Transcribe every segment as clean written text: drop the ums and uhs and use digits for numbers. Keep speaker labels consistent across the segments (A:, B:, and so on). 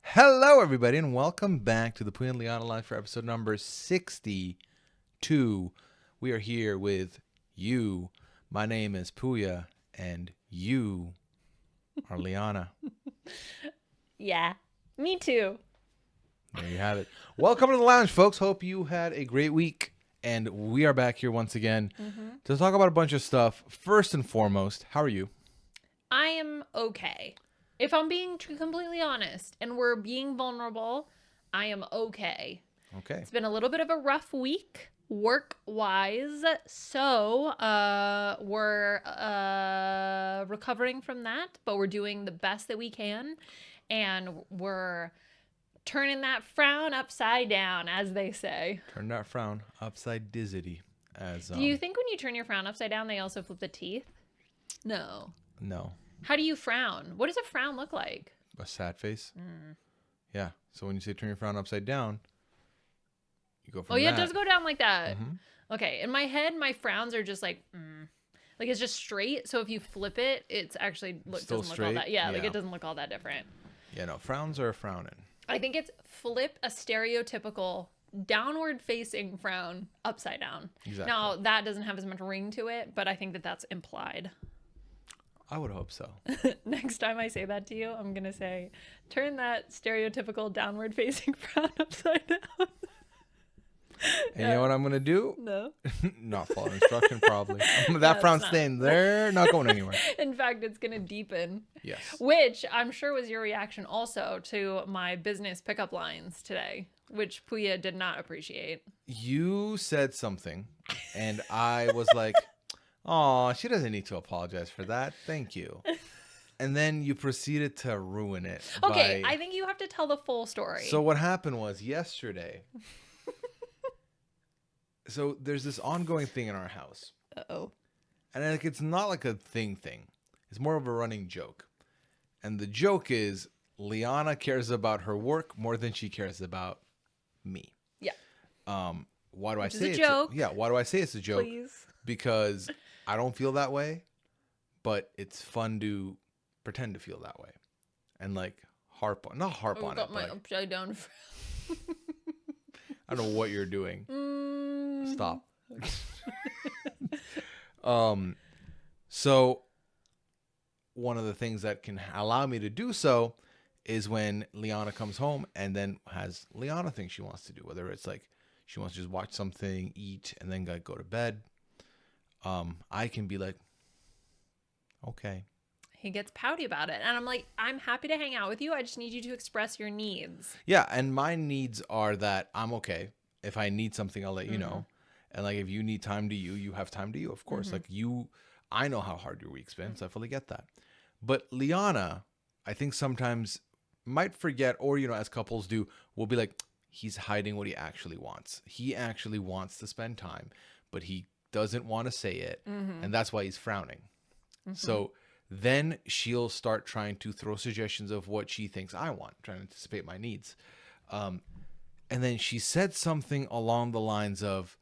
A: Hello, everybody, and welcome back to the Pooya Liana Lounge for episode number 62. We are here with you. My name is Pooya, and you are Liana.
B: Yeah, me too.
A: There you have it. Welcome to the lounge, folks. Hope you had a great week, and we are back here once again to talk about a bunch of stuff. First and foremost, how are you?
B: I am okay. If I'm being completely honest and we're being vulnerable, I am okay.
A: Okay.
B: It's been a little bit of a rough week work-wise, so we're recovering from that, but we're doing the best that we can, and we're turning that frown upside down, as they say.
A: Turn that frown upside dizzity.
B: Do you think when you turn your frown upside down, they also flip the teeth? No.
A: No.
B: How do you frown? What does a frown look like?
A: A sad face? Yeah. So when you say turn your frown upside down, you go from
B: Oh, yeah,
A: that.
B: it does go down like that.
A: Mhm.
B: Okay, in my head, my frowns are just like it's just straight. So if you flip it, it's actually
A: Still
B: doesn't look all
A: straight?
B: that. Yeah, like
A: Yeah.
B: it doesn't look all that different.
A: Yeah, no, frowns are frowning.
B: I think it's flip a stereotypical downward facing frown upside down.
A: Exactly.
B: Now, that doesn't have as much ring to it, but I think that that's implied.
A: I would hope so.
B: Next time I say that to you, I'm going to say, turn that stereotypical downward facing frown upside down.
A: And you know what I'm going to do?
B: No.
A: Not follow instruction, probably. That
B: it's
A: frown's
B: not.
A: staying there, not going anywhere.
B: In fact, it's going to deepen.
A: Yes.
B: Which I'm sure was your reaction also to my business pickup lines today, which Pooya did not appreciate.
A: You said something, and I was like, oh, she doesn't need to apologize for that. Thank you. And then you proceeded to ruin it.
B: Okay,
A: by...
B: I think you have to tell the full story.
A: So what happened was yesterday. So there's this ongoing thing in our house.
B: Uh-oh.
A: And like it's not like a thing. It's more of a running joke. And the joke is Liana cares about her work more than she cares about me.
B: Yeah.
A: Why do
B: Which
A: I
B: is
A: say
B: a
A: it's
B: joke.
A: why do I say it's a joke?
B: Please.
A: Because I don't feel that way, but it's fun to pretend to feel that way. And like not harp on it,
B: got my
A: but
B: upside down frown.
A: I don't know what you're doing. Stop. So one of the things that can allow me to do so is when Liana comes home and then has Liana things she wants to do, whether it's like she wants to just watch something, eat, and then go to bed. I can be like, okay.
B: He gets pouty about it. And I'm like, I'm happy to hang out with you. I just need you to express your needs.
A: Yeah, and my needs are that I'm okay. If I need something, I'll let you know. And like if you need time to you have time to you, of course. Like I know how hard your week's been, so I fully get that. But Liana, I think sometimes might forget, or as couples do, will be like, he's hiding what he actually wants. He actually wants to spend time, but he doesn't want to say it, and that's why he's frowning. So then she'll start trying to throw suggestions of what she thinks I want, trying to anticipate my needs. And then she said something along the lines of,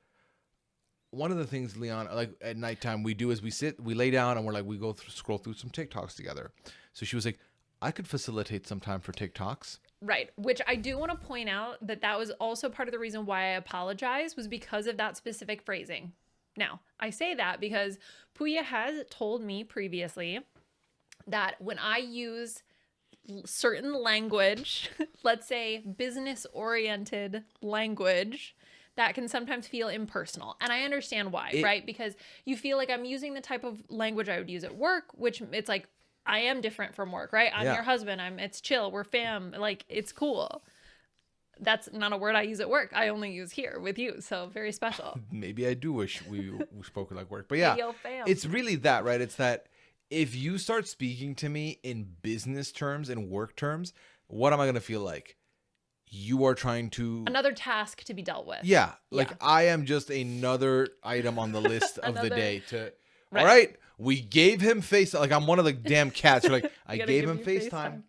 A: one of the things, Liana, like at nighttime we do is we lay down and we're like, we go scroll through some TikToks together. So she was like, I could facilitate some time for TikToks.
B: Right. Which I do want to point out that was also part of the reason why I apologize, was because of that specific phrasing. Now, I say that because Pooya has told me previously that when I use certain language, let's say business-oriented language, that can sometimes feel impersonal. And I understand why, right? Because you feel like I'm using the type of language I would use at work, which it's like, I am different from work, right? I'm your husband. It's chill. We're fam. Like, it's cool. That's not a word I use at work. I only use here with you. So very special.
A: Maybe I do wish we spoke like work. But yeah,
B: Hey, yo, fam.
A: It's really that, right? It's that if you start speaking to me in business terms and work terms, what am I going to feel like? You are trying to...
B: Another task to be dealt with.
A: Yeah. Like I am just another item on the list of the day to...
B: Right.
A: All right. We gave him FaceTime. Like I'm one of the damn cats. You're like, I
B: gotta
A: gave
B: give
A: him
B: you
A: FaceTime.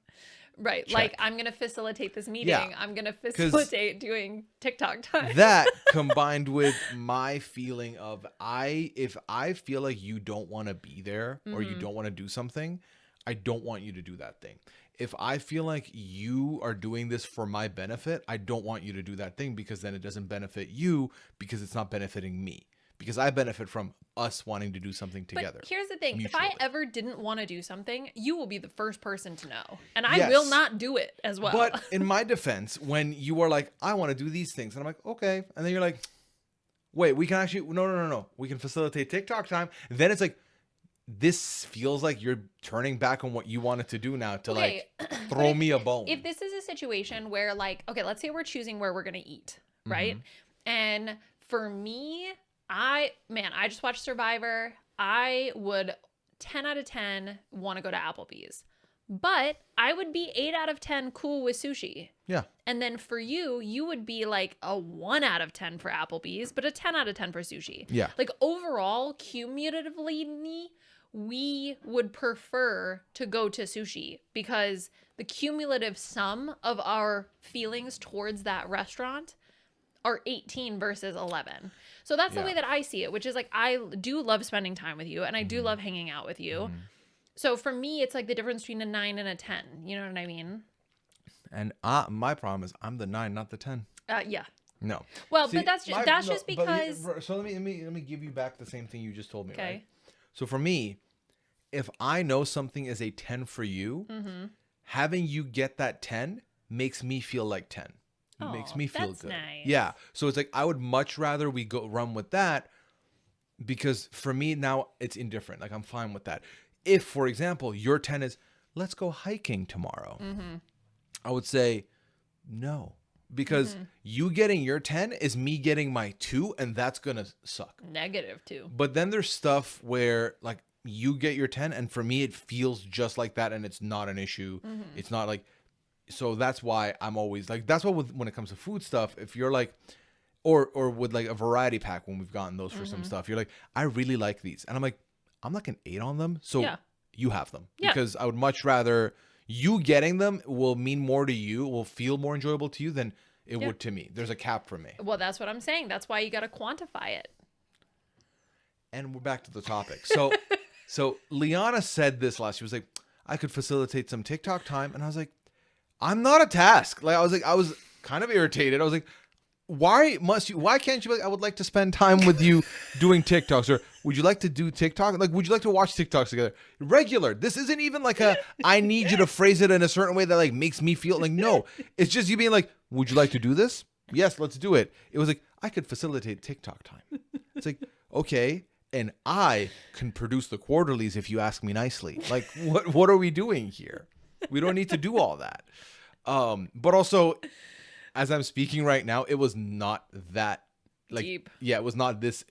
B: Right.
A: Check.
B: Like, I'm going to facilitate this meeting.
A: Yeah.
B: I'm going to facilitate doing TikTok time.
A: That combined with my feeling of if I feel like you don't want to be there or you don't want to do something, I don't want you to do that thing. If I feel like you are doing this for my benefit, I don't want you to do that thing because then it doesn't benefit you because it's not benefiting me. Because I benefit from us wanting to do something together.
B: But here's the thing.
A: Mutually.
B: If I ever didn't want to do something, you will be the first person to know. And I
A: Yes.
B: will not do it as well.
A: But in my defense, when you are like, I want to do these things, and I'm like, okay. And then you're like, wait, we can actually, no. We can facilitate TikTok time. Then it's like, this feels like you're turning back on what you wanted to do now to like throw me a bone.
B: If this is a situation where like, okay, let's say we're choosing where we're going to eat, right? And for me, I just watched Survivor. I would 10 out of 10 want to go to Applebee's. But I would be 8 out of 10 cool with sushi.
A: Yeah.
B: And then for you, you would be like a 1 out of 10 for Applebee's, but a 10 out of 10 for sushi.
A: Yeah.
B: Like overall, cumulatively, we would prefer to go to sushi because the cumulative sum of our feelings towards that restaurant are 18 versus 11. So that's the way that I see it, which is like, I do love spending time with you and I do love hanging out with you. So for me, it's like the difference between a 9 and a 10. You know what I mean?
A: And my problem is I'm the 9, not the 10.
B: Yeah.
A: No.
B: Well, see, but that's just because.
A: So let me give you back the same thing you just told me.
B: Okay.
A: Right? So for me, if I know something is a 10 for you, having you get that 10 makes me feel like 10. It makes me feel good.
B: Nice.
A: Yeah. So it's like I would much rather we go run with that because for me now it's indifferent. Like I'm fine with that. If, for example, your 10 is let's go hiking tomorrow, I would say no. Because you getting your 10 is me getting my 2, and that's going to suck.
B: -2.
A: But then there's stuff where, like, you get your 10, and for me, it feels just like that, and it's not an issue. It's not like... So that's why I'm always... Like, that's what when it comes to food stuff, if you're like... Or with, like, a variety pack when we've gotten those for some stuff, you're like, I really like these. And I'm like, I'm not going to 8 on them, so you have them. Yeah. Because I would much rather... You getting them will mean more to you, will feel more enjoyable to you than it would to me. There's a cap for me.
B: Well, that's what I'm saying. That's why you got to quantify it.
A: And we're back to the topic. So Liana said this last. She was like, I could facilitate some TikTok time. And I was like, I'm not a task. Like, I was kind of irritated. I was like, why can't you? Like, I would like to spend time with you doing TikToks, or would you like to do TikTok? Like, would you like to watch TikToks together? Regular. This isn't even like I need you to phrase it in a certain way that like makes me feel like, no, it's just you being like, would you like to do this? Yes, let's do it. It was like, I could facilitate TikTok time. It's like, okay. And I can produce the quarterlies if you ask me nicely. Like, what are we doing here? We don't need to do all that. But also, as I'm speaking right now, it was not that like deep. Yeah, it was not this.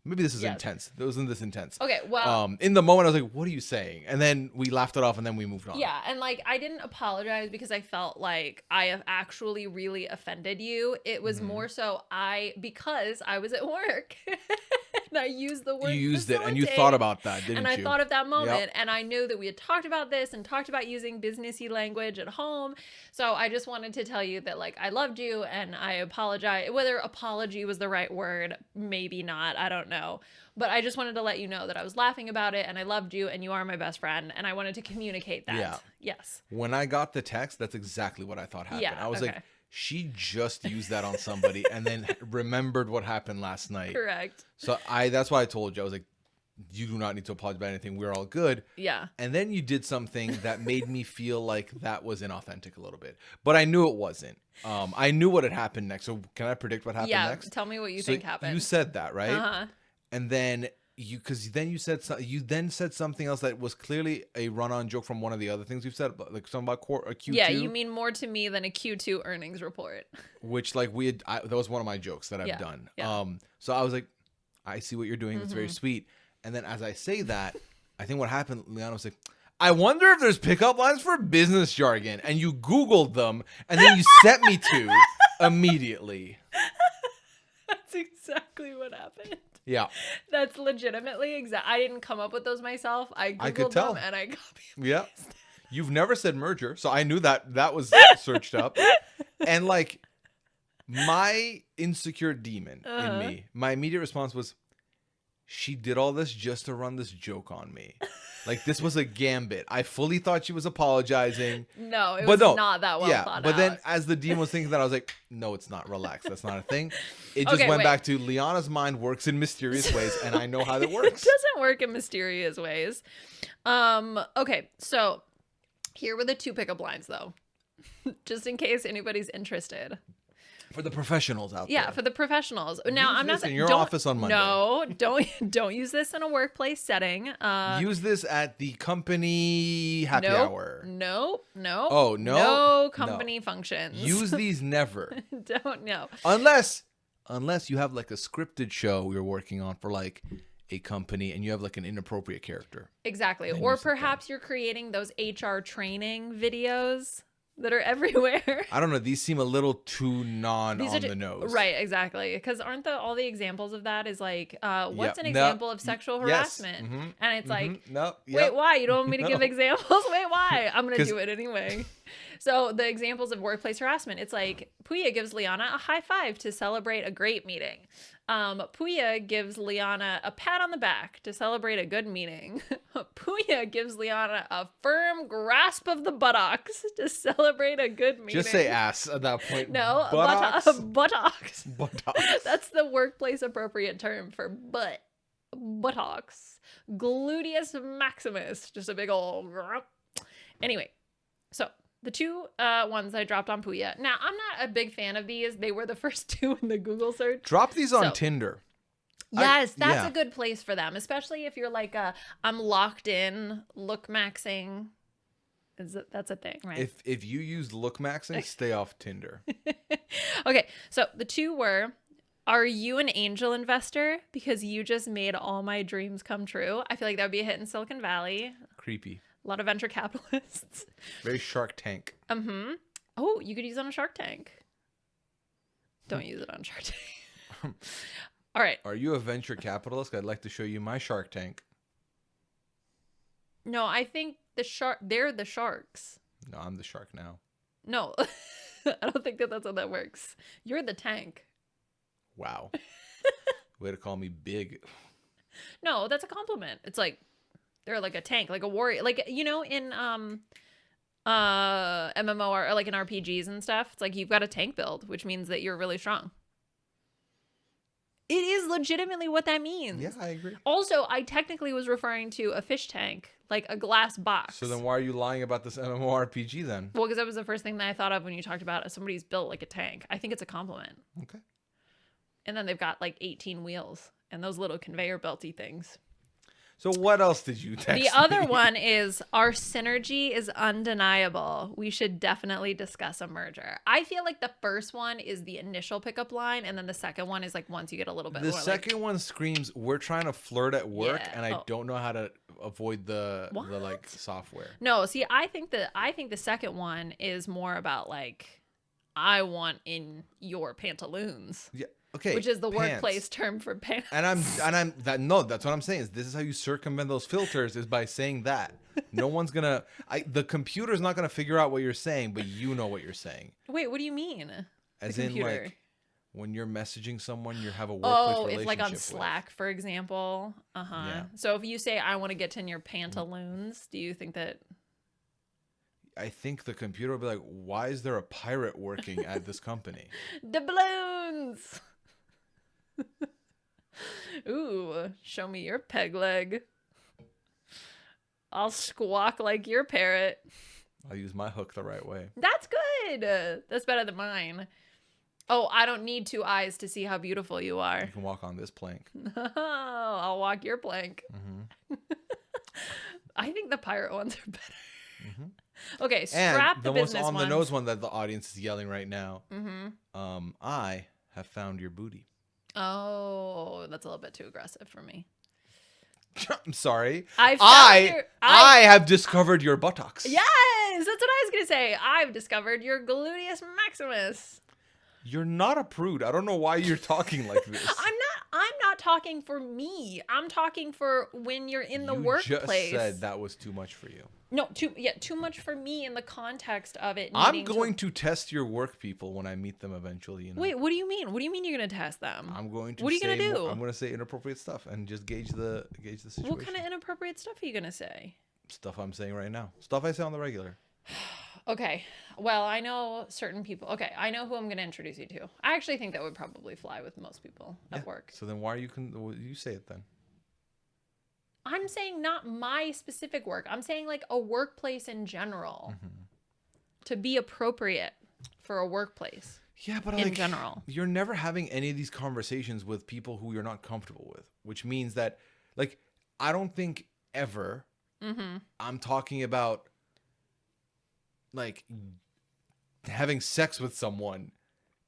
A: Maybe this is intense. It wasn't this intense. Okay, well, in the moment I was like, "What are you saying?" And then we laughed it off, and then we moved on.
B: Yeah, and like I didn't apologize because I felt like I have actually really offended you. It was more so because I was at work. And I used the word.
A: You used it, and you thought about that, didn't you?
B: And I thought of that moment, and I knew that we had talked about this and talked about using businessy language at home. So I just wanted to tell you that, like, I loved you, and I apologize. Whether apology was the right word, maybe not. I don't know. But I just wanted to let you know that I was laughing about it, and I loved you, and you are my best friend, and I wanted to communicate that. Yeah. Yes.
A: When I got the text, that's exactly what I thought happened. Yeah, I was like, she just used that on somebody and then remembered what happened last night.
B: Correct.
A: So that's why I told you. I was like, you do not need to apologize about anything. We're all good. Yeah. And then you did something that made me feel like that was inauthentic a little bit. But I knew it wasn't. I knew what had happened next. So can I predict what happened next?
B: Yeah, tell me what you think happened.
A: You said that, right? Uh-huh. And then you then said something else that was clearly a run-on joke from one of the other things we've said, like something about a Q2.
B: Yeah, you mean more to me than a Q2 earnings report.
A: Which, like, that was one of my jokes that I've done. Yeah. So I was like, I see what you're doing. That's very sweet. And then as I say that, I think what happened, Liana was like, I wonder if there's pickup lines for business jargon. And you Googled them, and then you sent me to immediately.
B: That's exactly what happened.
A: Yeah.
B: That's legitimately I didn't come up with those myself. I Googled them and I copied them.
A: Yeah. You've never said merger, so I knew that was searched up. And like my insecure demon in me, my immediate response was, she did all this just to run this joke on me. Like, this was a gambit. I fully thought she was apologizing.
B: No, it was not that well thought
A: but
B: out.
A: then as the DM was thinking that, I was like, no, it's not. Relax. That's not a thing. It just went back to Liana's mind works in mysterious ways, and I know how that works.
B: It doesn't work in mysterious ways. Okay, so here were the 2 pickup lines, though. Just in case anybody's interested.
A: For the professionals out there.
B: Yeah, for the professionals. Now, I'm not
A: in your office on Monday.
B: No, don't use this in a workplace setting.
A: Use this at the company happy hour.
B: Nope.
A: Oh, no?
B: No company functions.
A: Use these never.
B: Don't know.
A: Unless you have like a scripted show you're working on for like a company and you have like an inappropriate character.
B: Exactly. Or perhaps you're creating those HR training videos that are everywhere.
A: I don't know. These seem a little too on the nose.
B: Right, exactly. Because aren't all the examples of that is like, what's an example of sexual harassment?
A: Yes. Mm-hmm.
B: And it's like,
A: wait,
B: why? You don't want me to give examples? Wait, why? I'm going to do it anyway. So the examples of workplace harassment, it's like Pooya gives Liana a high five to celebrate a great meeting. Pooya gives Liana a pat on the back to celebrate a good meeting. Pooya gives Liana a firm grasp of the buttocks to celebrate a good meeting.
A: Just say ass at that point.
B: No,
A: buttocks.
B: Buttocks.
A: Buttocks.
B: That's the workplace appropriate term for butt. Buttocks. Gluteus maximus. Just a big old. Anyway, so the 2 ones I dropped on Pooya. Now, I'm not a big fan of these. They were the first 2 in the Google search.
A: Drop these on Tinder.
B: Yes, that's a good place for them, especially if you're like I'm locked in, look maxing. That's a thing, right?
A: If you use look maxing, stay off Tinder.
B: Okay, so the 2 were, are you an angel investor? Because you just made all my dreams come true. I feel like that would be a hit in Silicon Valley.
A: Creepy.
B: A lot of venture capitalists.
A: Very Shark Tank.
B: Oh, you could use it on Shark Tank. Don't use it on Shark Tank. All right.
A: Are you a venture capitalist? I'd like to show you my Shark Tank.
B: No, I think they're the sharks.
A: No, I'm the shark now.
B: No, I don't think that's how that works. You're the tank.
A: Wow. Way to call me big.
B: No, that's a compliment. It's like, they're like a tank, like a warrior, like, you know, in MMO or like in RPGs and stuff, it's like you've got a tank build, which means that you're really strong. It is legitimately what that means.
A: Yeah, I agree.
B: Also, I technically was referring to a fish tank, like a glass box.
A: So then why are you lying about this MMORPG then?
B: Well, because that was the first thing that I thought of when you talked about somebody's built like a tank. I think it's a compliment.
A: Okay.
B: And then they've got like 18 wheels and those little conveyor belty things.
A: So what else did you text
B: The other one is, our synergy is undeniable. We should definitely discuss a merger. I feel like the first one is the initial pickup line, and then the second one is like once you get a little bit more.
A: The second one screams, we're trying to flirt at work,
B: Yeah.
A: and I don't know how to avoid the like software.
B: No, see, I think the second one is more about like, I want in your pantaloons.
A: Yeah. Okay,
B: which is the
A: pants.
B: workplace term for pants.
A: That's what I'm saying is this is how you circumvent those filters is by saying that. No one's gonna the computer's not gonna figure out what you're saying, but you know what you're saying.
B: Wait, what do you mean?
A: As in like when you're messaging someone, you have a workplace relationship.
B: It's like on Slack, for example. Yeah. So if you say I want to get in your pantaloons, do you think that
A: I think the computer will be like, why is there a pirate working at this company?
B: The balloons. Ooh, show me your peg leg. I'll squawk like your parrot.
A: I'll use my hook the right way.
B: That's good. That's better than mine. Oh, I don't need 2 eyes to see how beautiful you are.
A: You can walk on this plank.
B: Oh, I'll walk your plank.
A: Mm-hmm.
B: I think the pirate ones are better.
A: Mm-hmm.
B: Okay, scrap
A: and
B: the business
A: most on
B: ones.
A: the nose one that the audience is yelling right now.
B: Mm-hmm.
A: I have found your booty.
B: Oh, that's a little bit too aggressive for me.
A: I'm sorry.
B: I
A: have discovered your buttocks.
B: Yes, that's what I was gonna say. I've discovered your gluteus maximus.
A: You're not a prude. I don't know why you're talking like this.
B: I'm not talking for me. I'm talking for when you're in the workplace.
A: You just said that was too much for you.
B: No, too much for me in the context of it.
A: I'm going to test your work people when I meet them eventually. You know?
B: Wait, what do you mean? What do you mean you're going to test them?
A: I'm going to.
B: What are you going to do?
A: I'm going to say inappropriate stuff and just gauge the situation.
B: What kind of inappropriate stuff are you going to say?
A: Stuff I'm saying right now. Stuff I say on the regular.
B: Okay. Well, I know certain people. Okay, I know who I'm going to introduce you to. I actually think that would probably fly with most people at work.
A: So then why are you say it then?
B: I'm saying not my specific work. I'm saying like a workplace in general. To be appropriate for a workplace.
A: Yeah, but
B: in general.
A: You're never having any of these conversations with people who you're not comfortable with, which means that like I don't think ever I'm talking about like having sex with someone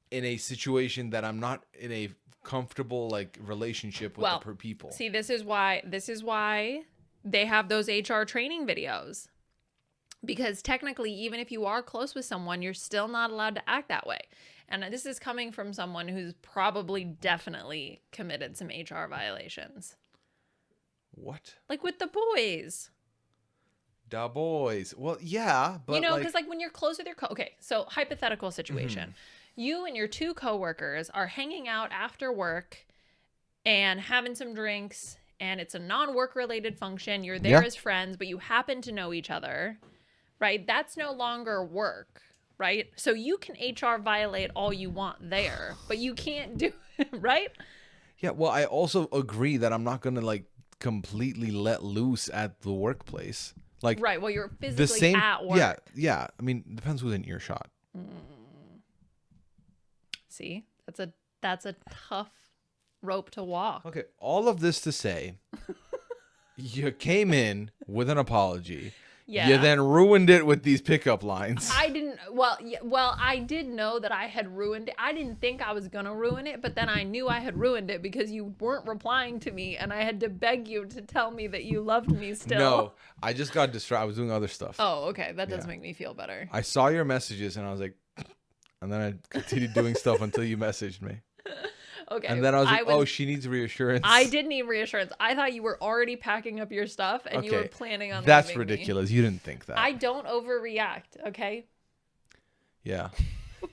A: in a situation that I'm not in a comfortable like relationship with the people.
B: See, this is why they have those HR training videos. Because technically, even if you are close with someone, you're still not allowed to act that way. And this is coming from someone who's probably definitely committed some HR violations.
A: What?
B: Like with the boys.
A: Da boys. Well, yeah, but
B: you know, because like when you're close with your okay, so hypothetical situation. You and your two coworkers are hanging out after work and having some drinks, and it's a non-work related function. You're there as friends, but you happen to know each other, right? That's no longer work, right? So you can HR violate all you want there, but you can't do it, right?
A: Yeah, well, I also agree that I'm not going to like completely let loose at the workplace. Like
B: right, well, you're physically at work.
A: Yeah. I mean, it depends who's in earshot.
B: See, that's a tough rope to walk.
A: Okay, all of this to say, you came in with an apology.
B: Yeah.
A: You then ruined it with these pickup lines.
B: I didn't. Well, I did know that I had ruined it. I didn't think I was gonna ruin it, but then I knew I had ruined it because you weren't replying to me, and I had to beg you to tell me that you loved me still.
A: No, I just got distracted. I was doing other stuff.
B: Oh, okay. That does make me feel better.
A: I saw your messages, and I was like, and then I continued doing stuff until you messaged me.
B: Okay.
A: And then I was like, oh, she needs reassurance.
B: I did need reassurance. I thought you were already packing up your stuff and you were planning on
A: That's
B: leaving
A: ridiculous.
B: me.
A: You didn't think that.
B: I don't overreact, okay?
A: Yeah.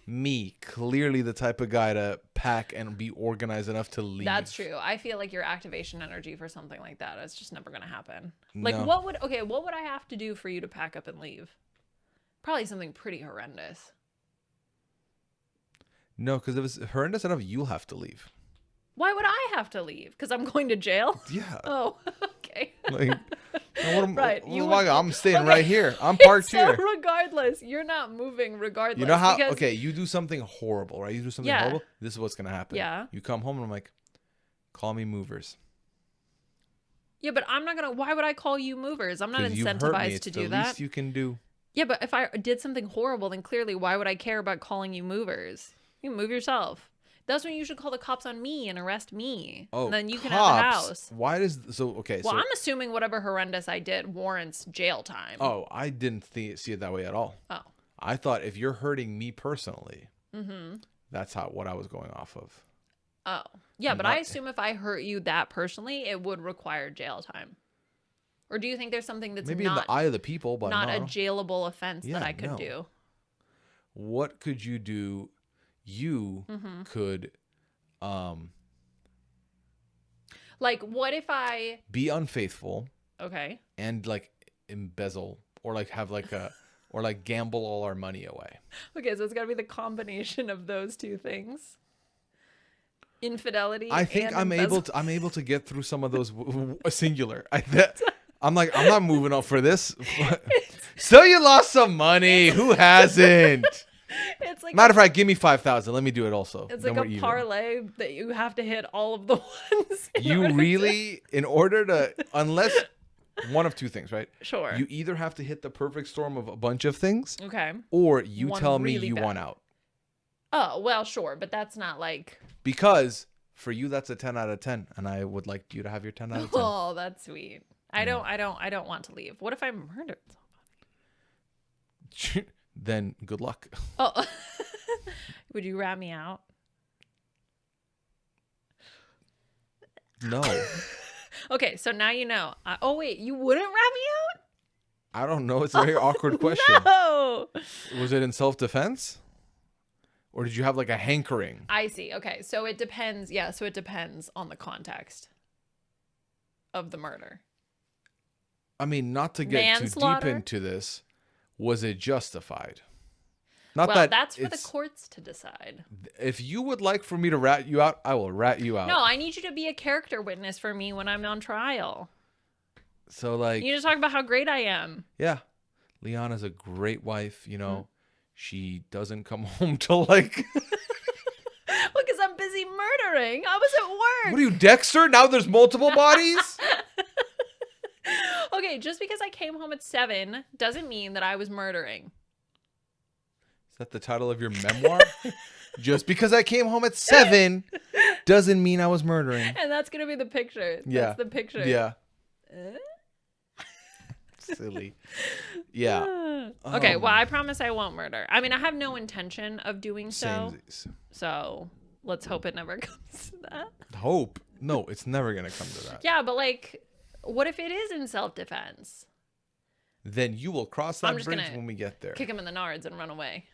A: Me, clearly the type of guy to pack and be organized enough to leave.
B: That's true. I feel like your activation energy for something like that is just never going to happen. Like
A: No.
B: what would I have to do for you to pack up and leave? Probably something pretty horrendous.
A: No, because if it's horrendous enough, you'll have to leave.
B: Why would I have to leave? Because I'm going to jail?
A: Yeah.
B: Oh, okay.
A: Like,
B: right.
A: I'm staying right here. I'm parked here.
B: Regardless, you're not moving regardless.
A: You know how, you do something horrible, right? You do something horrible. This is what's going to happen.
B: Yeah.
A: You come home and I'm like, call me movers.
B: Yeah, but I'm not going to, why would I call you movers? I'm not incentivized to do that.
A: It's the least you can do.
B: Yeah, but if I did something horrible, then clearly why would I care about calling you movers? You move yourself. That's when you should call the cops on me and arrest me.
A: Oh,
B: and then you
A: cops.
B: can have the house.
A: Why does
B: Well, I'm assuming whatever horrendous I did warrants jail time.
A: Oh, I didn't see it that way at all.
B: Oh.
A: I thought if you're hurting me personally, that's what I was going off of.
B: Oh. Yeah, but I assume if I hurt you that personally, it would require jail time. Or do you think there's something that's
A: maybe in the eye of the people, but
B: not a jailable offense that I could do?
A: What could you do? You could
B: like what if I
A: be unfaithful,
B: okay,
A: and like embezzle or like have like a or like gamble all our money away.
B: Okay, so it's got to be the combination of those two things. Infidelity.
A: I think
B: and
A: I'm able to get through some of those singular. I'm like, I'm not moving up for this. So you lost some money. Who hasn't?
B: It's like
A: matter of fact, give me 5,000. Let me do it also.
B: It's like a parlay that you have to hit all of the ones.
A: You really, in order to, unless one of two things, right?
B: Sure.
A: You either have to hit the perfect storm of a bunch of things.
B: Okay.
A: Or you
B: one
A: tell me
B: really
A: you
B: bad.
A: want out.
B: Oh, well, sure, but that's not like.
A: Because for you, that's a 10 out of 10, and I would like you to have your 10 out of 10.
B: Oh, that's sweet. I don't want to leave. What if I murdered somebody?
A: Then good luck.
B: Oh, Would you rat me out?
A: No.
B: Okay, so now you know. Oh, wait, you wouldn't rat me out?
A: I don't know. It's a very awkward question.
B: No.
A: Was it in self-defense? Or did you have like a hankering?
B: I see. Okay, so it depends. Yeah, so it depends on the context of the murder.
A: I mean, not to get too deep into this, was it justified? Not
B: well, that's for the courts to decide.
A: If you would like for me to rat you out, I will rat you out.
B: No, I need you to be a character witness for me when I'm on trial.
A: So, like...
B: You just talk about how great I am.
A: Yeah. Liana's a great wife, you know. She doesn't come home till, like...
B: Well, because I'm busy murdering. I was at work.
A: What are you, Dexter? Now there's multiple bodies?
B: Okay, just because I came home at 7 doesn't mean that I was murdering.
A: Is that the title of your memoir? Just because I came home at 7 doesn't mean I was murdering.
B: And that's going to be the picture.
A: Yeah.
B: That's the picture.
A: Yeah. Silly. Yeah.
B: Okay, well, I promise I won't murder. I mean, I have no intention of doing so.
A: Samesies.
B: So let's hope it never comes to that.
A: Hope? No, it's never going to come to that.
B: Yeah, but like, what if it is in self-defense?
A: Then you will cross that bridge when we get there.
B: Kick him in the nards and run away.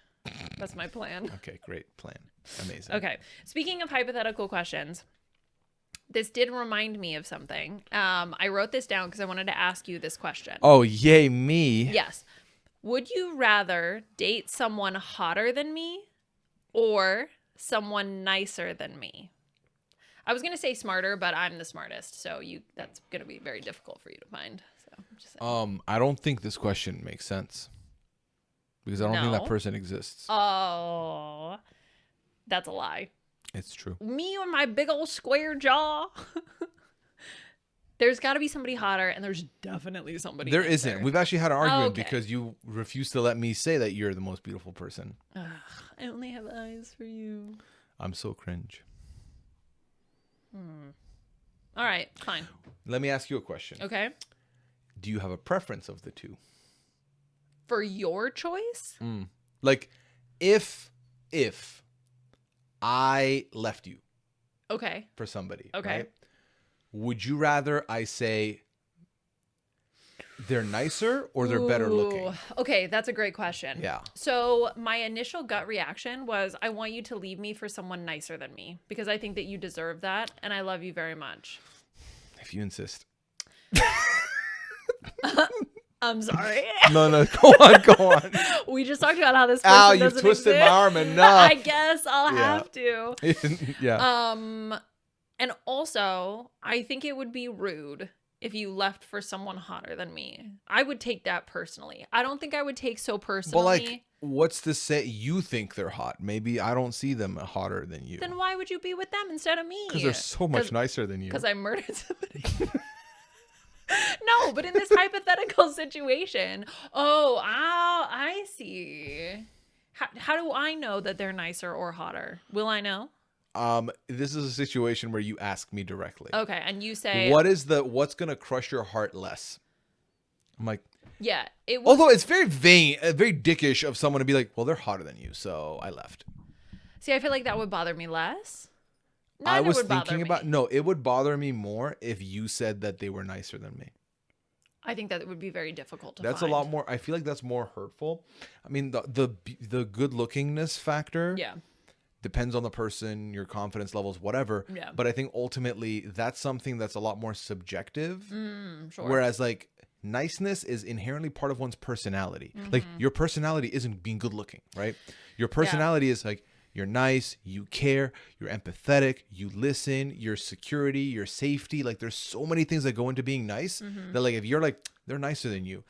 B: That's my plan.
A: Okay, great plan. Amazing.
B: Okay. Speaking of hypothetical questions, this did remind me of something. I wrote this down because I wanted to ask you this question.
A: Oh, yay me.
B: Yes. Would you rather date someone hotter than me or someone nicer than me? I was going to say smarter, but I'm the smartest. So that's going to be very difficult for you to find. So I'm just saying.
A: I don't think this question makes sense. Because I don't think that person exists.
B: Oh, that's a lie.
A: It's true.
B: Me and my big old square jaw. There's got to be somebody hotter, and there's definitely somebody
A: There
B: nicer.
A: isn't. We've actually had an argument because you refuse to let me say that you're the most beautiful person.
B: Ugh, I only have eyes for you.
A: I'm so cringe.
B: All right, fine.
A: Let me ask you a question.
B: Okay.
A: Do you have a preference of the two?
B: For your choice?
A: Like, if I left you
B: Okay.
A: for somebody,
B: Okay.
A: right? Would you rather I say they're nicer or they're better looking?
B: Okay, that's a great question.
A: Yeah.
B: So my initial gut reaction was, I want you to leave me for someone nicer than me because I think that you deserve that and I love you very much.
A: If you insist.
B: I'm sorry.
A: No, go on.
B: We just talked about how this person
A: Ow, you
B: doesn't
A: twisted
B: exist.
A: my arm enough.
B: I guess I'll have to.
A: Yeah.
B: And also, I think it would be rude if you left for someone hotter than me. I would take that personally. I don't think I would take so personally.
A: But like, what's to say you think they're hot? Maybe I don't see them hotter than you.
B: Then why would you be with them instead of me?
A: Because they're so much nicer than you.
B: Because I murdered somebody. No, but in this hypothetical situation, I see. How do I know that they're nicer or hotter? Will I know?
A: This is a situation where you ask me directly.
B: Okay, and you say,
A: what's gonna crush your heart less? I'm like,
B: yeah.
A: Although it's very vain, very dickish of someone to be like, well, they're hotter than you, so I left.
B: See, I feel like that would bother me less.
A: I was thinking about it would bother me more if you said that they were nicer than me.
B: I think that it would be very difficult to
A: That's
B: find.
A: a lot more. I feel like that's more hurtful. I mean, the good lookingness factor.
B: Yeah.
A: Depends on the person, your confidence levels, whatever.
B: Yeah.
A: But I think ultimately that's something that's a lot more subjective.
B: Sure.
A: Whereas like niceness is inherently part of one's personality. Like your personality isn't being good looking, right? Your personality is like, you're nice, you care, you're empathetic, you listen, your security, your safety. Like there's so many things that go into being nice that like if you're like, they're nicer than you,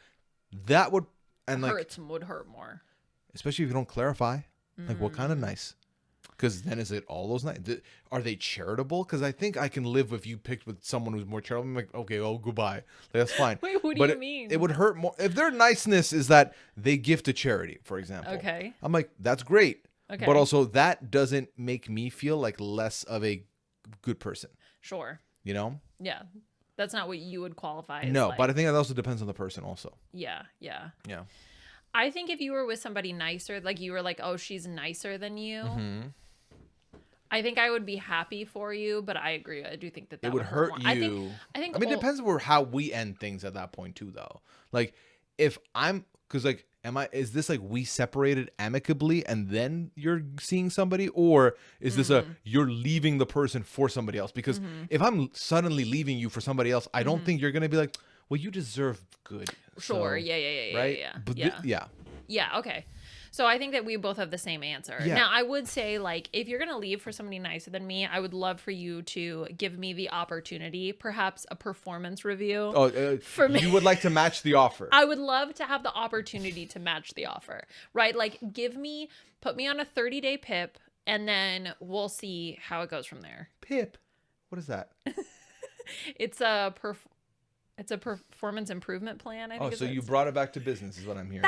A: that would, and like,
B: would hurt more.
A: Especially if you don't clarify, like what kind of nice? Because then is it all those nice? Are they charitable? Because I think I can live if you picked with someone who's more charitable. I'm like, okay, oh, goodbye. Like, that's fine.
B: Wait, what do you mean?
A: It would hurt more. If their niceness is that they give to charity, for example.
B: Okay.
A: I'm like, that's great.
B: Okay.
A: But also that doesn't make me feel like less of a good person.
B: Sure.
A: You know?
B: Yeah. That's not what you would qualify as.
A: No,
B: like.
A: but I think that also depends on the person also.
B: Yeah. Yeah.
A: Yeah.
B: I think if you were with somebody nicer, like you were like, oh, she's nicer than you, I think I would be happy for you, but I agree. I do think that
A: it would hurt you.
B: I think
A: I mean, it depends on how we end things at that point too, though. Like, if I'm, because like, is this like we separated amicably and then you're seeing somebody, or is this you're leaving the person for somebody else? Because if I'm suddenly leaving you for somebody else, I don't think you're gonna be like, well, you deserve good.
B: Sure.
A: So,
B: Yeah.
A: right?
B: Yeah.
A: But
B: Yeah. Yeah. Okay. So I think that we both have the same answer.
A: Yeah.
B: Now, I would say, like, if you're going to leave for somebody nicer than me, I would love for you to give me the opportunity, perhaps a performance review.
A: Oh,
B: for me.
A: You would like to match the offer.
B: I would love to have the opportunity to match the offer, right? Like, put me on a 30-day PIP, and then we'll see how it goes from there.
A: PIP? What is that?
B: It's a performance improvement plan, I think.
A: Oh, so you brought it back to business is what I'm hearing.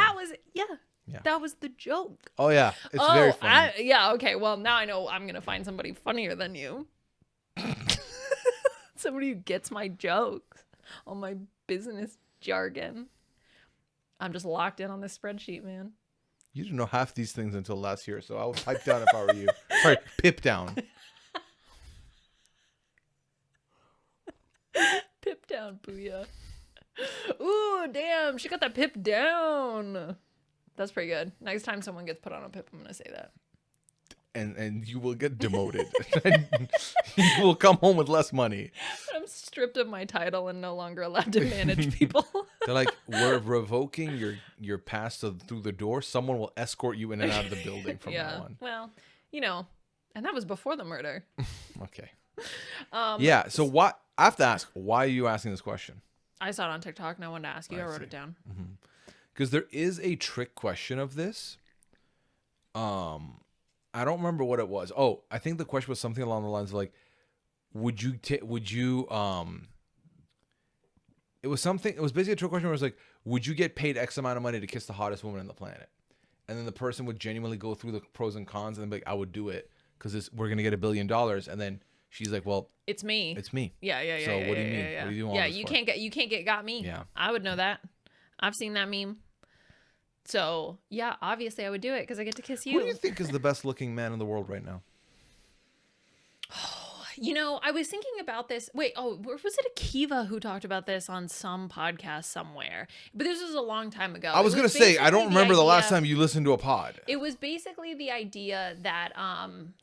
B: Yeah. That was the joke.
A: Oh, yeah. It's very funny.
B: Okay. Well, now I know I'm going to find somebody funnier than you. Somebody who gets my jokes, all my business jargon. I'm just locked in on this spreadsheet, man.
A: You didn't know half these things until last year, so I would pipe down if I were you. Sorry, pip down.
B: Pip down, Pooya. Ooh, damn. She got that pip down. That's pretty good. Next time someone gets put on a PIP, I'm going to say that.
A: And you will get demoted. You will come home with less money.
B: I'm stripped of my title and no longer allowed to manage people.
A: They're like, we're revoking your pass through the door. Someone will escort you in and out of the building from now on.
B: Well, and that was before the murder.
A: Okay. Yeah. So what? I have to ask, why are you asking this question?
B: I saw it on TikTok and I wanted to ask you. I wrote it down.
A: Because there is a trick question of this. I don't remember what it was. Oh, I think the question was something along the lines of like, it was basically a trick question where it was like, would you get paid X amount of money to kiss the hottest woman on the planet? And then the person would genuinely go through the pros and cons and then be like, I would do it because we're going to get $1 billion. And then she's like, well,
B: it's me.
A: It's me.
B: Yeah.
A: So what do you mean? What do you do all this
B: you
A: for?
B: can't get got me.
A: Yeah.
B: I would know that. I've seen that meme. So, yeah, obviously I would do it because I get to kiss you.
A: Who do you think is the best looking man in the world right now?
B: I was thinking about this. Wait, was it Akiva who talked about this on some podcast somewhere? But this was a long time ago.
A: I was going to say, I don't remember the last time you listened to a pod.
B: It was basically the idea that,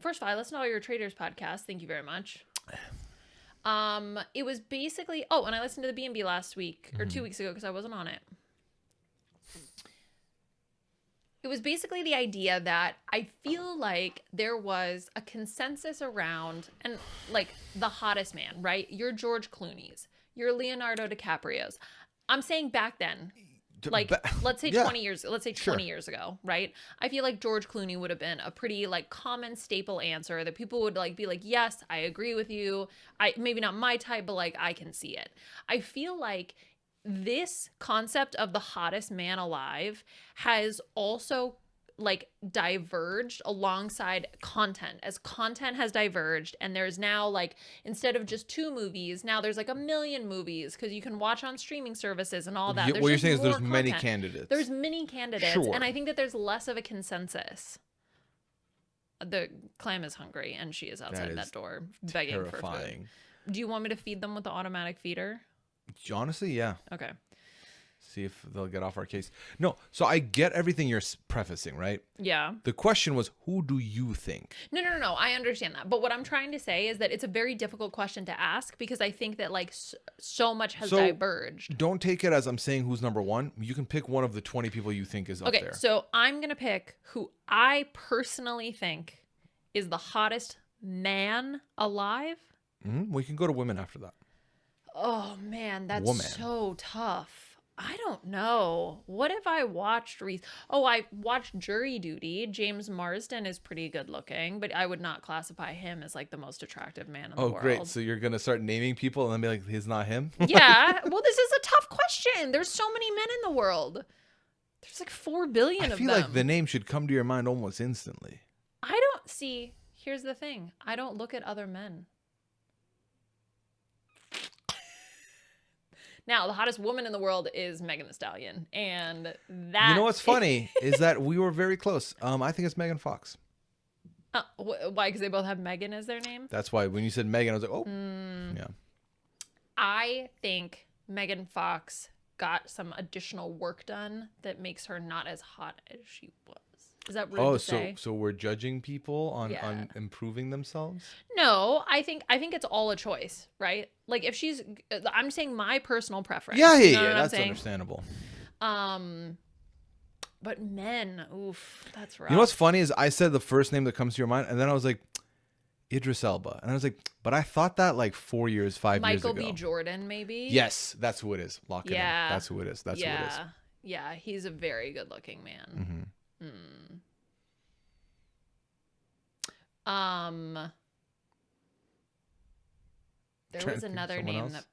B: first of all, I listened to all your traders podcasts. Thank you very much. It was basically, and I listened to the B&B last week or 2 weeks ago because I wasn't on it. It was basically the idea that I feel like there was a consensus around, and like the hottest man, right? You're George Clooney's, you're Leonardo DiCaprio's. I'm saying back then, like let's say 20 years, let's say 20 years ago, right? I feel like George Clooney would have been a pretty like common staple answer that people would like be like, yes, I agree with you. Maybe not my type, but like I can see it. I feel like this concept of the hottest man alive has also like diverged alongside content, as content has diverged, and there's now like, instead of just 2 movies, now there's like 1 million movies because you can watch on streaming services and all that.
A: What you're saying is there's many candidates.
B: There's many candidates,
A: sure.
B: And I think that there's less of a consensus. The clam is hungry and she is outside that door begging for food. Do you want me to feed them with the automatic feeder?
A: Honestly, yeah.
B: Okay.
A: See if they'll get off our case. No, so I get everything you're prefacing, right?
B: Yeah.
A: The question was, who do you think?
B: No. I understand that. But what I'm trying to say is that it's a very difficult question to ask because I think that like so much has diverged.
A: Don't take it as I'm saying who's number one. You can pick one of the 20 people you think is up there.
B: Okay, so I'm going to pick who I personally think is the hottest man alive.
A: We can go to women after that.
B: Oh, man, that's so tough. I don't know. What if I watched I watched Jury Duty. James Marsden is pretty good looking, but I would not classify him as like the most attractive man in the world. Oh, great.
A: So you're going to start naming people and then be like, he's not him?
B: Yeah. Well, this is a tough question. There's so many men in the world. There's like 4 billion of them. I feel like
A: the name should come to your mind almost instantly.
B: I don't see. Here's the thing. I don't look at other men. Now, the hottest woman in the world is Megan Thee Stallion. And that...
A: You know what's funny is that we were very close. I think it's Megan Fox.
B: Why? Because they both have Megan as their name?
A: That's why when you said Megan, I was like, oh. Yeah.
B: I think Megan Fox got some additional work done that makes her not as hot as she was. Is that rude to say?
A: So we're judging people on improving themselves?
B: No, I think it's all a choice, right? Like if she's, I'm saying my personal preference.
A: Yeah,
B: you know
A: that's understandable.
B: But men, oof, that's rough.
A: You know what's funny is I said the first name that comes to your mind, and then I was like, Idris Elba. And I was like, but I thought that like 5 years ago.
B: Michael B. Jordan, maybe?
A: Yes, that's who it is. Lock it in. That's who it is. That's who it is.
B: Yeah, he's a very good looking man. There was another name that,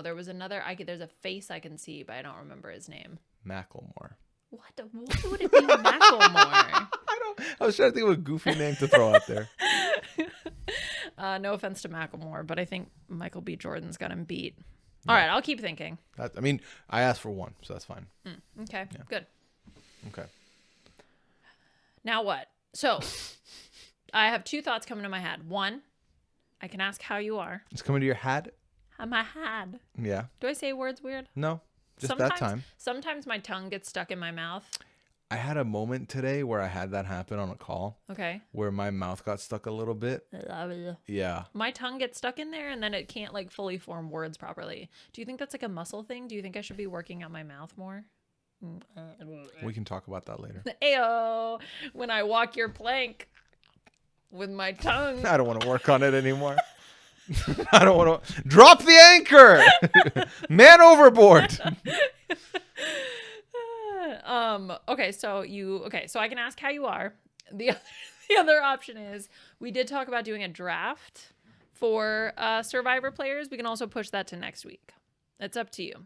B: there was another, there's a face I can see, but I don't remember his name.
A: Macklemore.
B: Why would it be Macklemore?
A: I was trying to think of a goofy name to throw out there.
B: No offense to Macklemore, but I think Michael B. Jordan's got him beat. All right, I'll keep thinking.
A: I asked for one, so that's fine.
B: Okay, good.
A: Okay.
B: Now what? So, I have 2 thoughts coming to my head. One, I can ask how you are.
A: It's coming to your head?
B: My head.
A: Yeah.
B: Do I say words weird?
A: No, just that time.
B: Sometimes my tongue gets stuck in my mouth.
A: I had a moment today where I had that happen on a call.
B: Okay.
A: Where my mouth got stuck a little bit. Yeah.
B: My tongue gets stuck in there and then it can't like fully form words properly. Do you think that's like a muscle thing? Do you think I should be working on my mouth more?
A: We can talk about that later.
B: Ayo, when I walk your plank with my tongue.
A: I don't want to work on it anymore. I don't want to drop the anchor. Man overboard.
B: Okay, so I can ask how you are. The other option is we did talk about doing a draft for Survivor players. We can also push that to next week. It's up to you.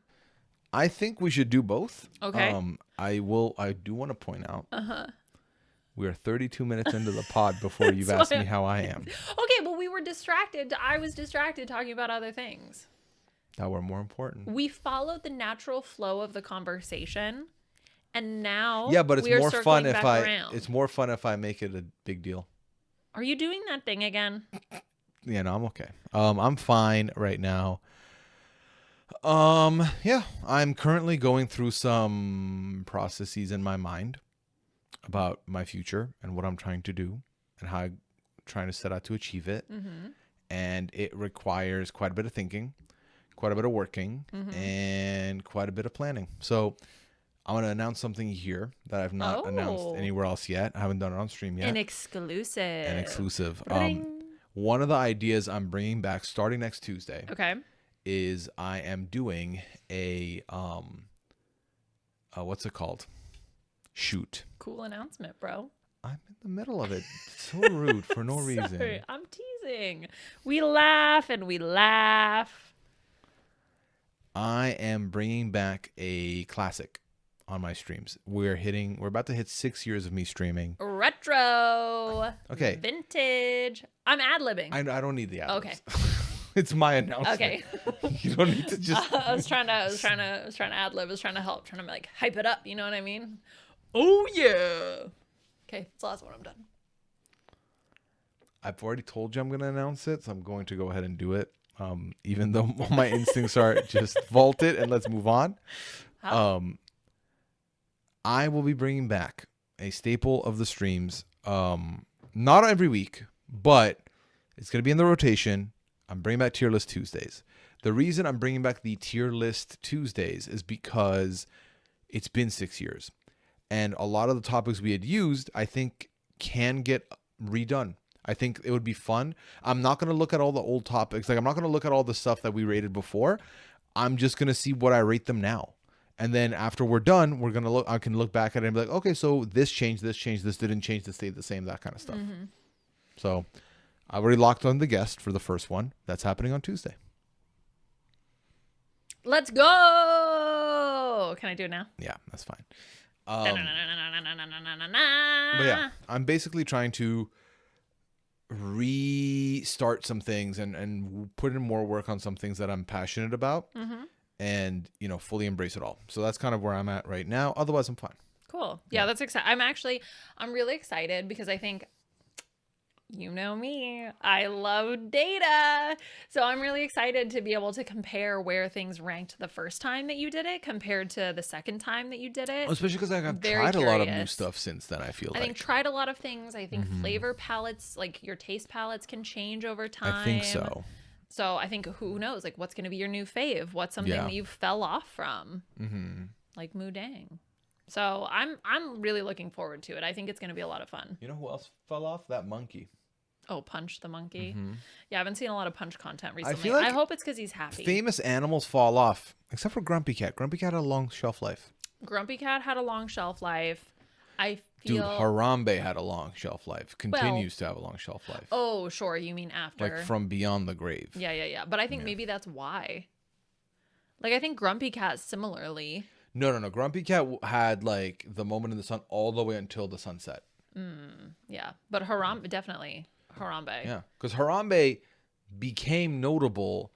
A: I think we should do both.
B: Okay.
A: I do want to point out. We are 32 minutes into the pod before you've asked me how I am.
B: Okay, well, we were distracted. I was distracted talking about other things
A: that were more important.
B: We followed the natural flow of the conversation. And now
A: but it's more fun it's more fun if I make it a big deal.
B: Are you doing that thing again?
A: Yeah, no, I'm okay. I'm fine right now. I'm currently going through some processes in my mind about my future and what I'm trying to do and how I'm trying to set out to achieve it. And it requires quite a bit of thinking, quite a bit of working, and quite a bit of planning. So I'm going to announce something here that I've not announced anywhere else yet. I haven't done it on stream yet.
B: An exclusive.
A: One of the ideas I'm bringing back starting next Tuesday.
B: Okay.
A: Is I am doing a what's it called? Shoot.
B: Cool announcement, bro.
A: I'm in the middle of it. So rude for no reason.
B: Sorry, I'm teasing. We laugh and we laugh.
A: I am bringing back a classic on my streams. We're about to hit 6 years of me streaming.
B: Retro.
A: Okay.
B: Vintage. I'm ad-libbing.
A: I don't need the ad-libs.
B: Okay.
A: It's my announcement.
B: Okay.
A: You don't need to just.
B: I was trying to ad-lib. I was trying to help, trying to like hype it up. You know what I mean? Oh yeah. Okay, that's the last one. I'm done.
A: I've already told you I'm going to announce it, so I'm going to go ahead and do it. Even though my instincts are just vault it and let's move on. I will be bringing back a staple of the streams. Not every week, but it's going to be in the rotation. I'm bringing back Tier List Tuesdays. The reason I'm bringing back the Tier List Tuesdays is because it's been 6 years. And a lot of the topics we had used, I think, can get redone. I think it would be fun. I'm not going to look at all the old topics. Like, I'm not going to look at all the stuff that we rated before. I'm just going to see what I rate them now. And then after we're done, I can look back at it and be like, okay, so this changed, this didn't change, this stayed the same, that kind of stuff. So I've already locked on the guest for the first one. That's happening on Tuesday.
B: Let's go. Can I do it now?
A: Yeah, that's fine. But yeah, I'm basically trying to restart some things and put in more work on some things that I'm passionate about. and, fully embrace it all. So that's kind of where I'm at right now. Otherwise, I'm fine.
B: Cool. Yeah, that's exciting. I'm really excited because I think, you know me, I love data. So I'm really excited to be able to compare where things ranked the first time that you did it compared to the second time that you did it.
A: Especially because I've tried a lot of new stuff since then, I feel like.
B: I think tried a lot of things. I think flavor palettes, like your taste palettes can change over time.
A: I think so.
B: So I think who knows, like what's going to be your new fave? What's something that you fell off from? Like Mudang. So I'm really looking forward to it. I think it's going to be a lot of fun.
A: You know who else fell off? That monkey.
B: Oh, Punch the monkey. Yeah, I haven't seen a lot of Punch content recently.
A: I feel like
B: I hope it's because he's happy.
A: Famous animals fall off, except for Grumpy Cat. Grumpy Cat had a long shelf life.
B: Grumpy Cat had a long shelf life. I feel...
A: Dude, Harambe had a long shelf life. Continues to have a long shelf life.
B: Oh, sure. You mean after.
A: Like from beyond the grave.
B: Yeah. But I think maybe that's why. Like, I think Grumpy Cat similarly.
A: No. Grumpy Cat had like the moment in the sun all the way until the sunset.
B: Yeah. But Harambe, definitely. Harambe.
A: Yeah. Because Harambe became notable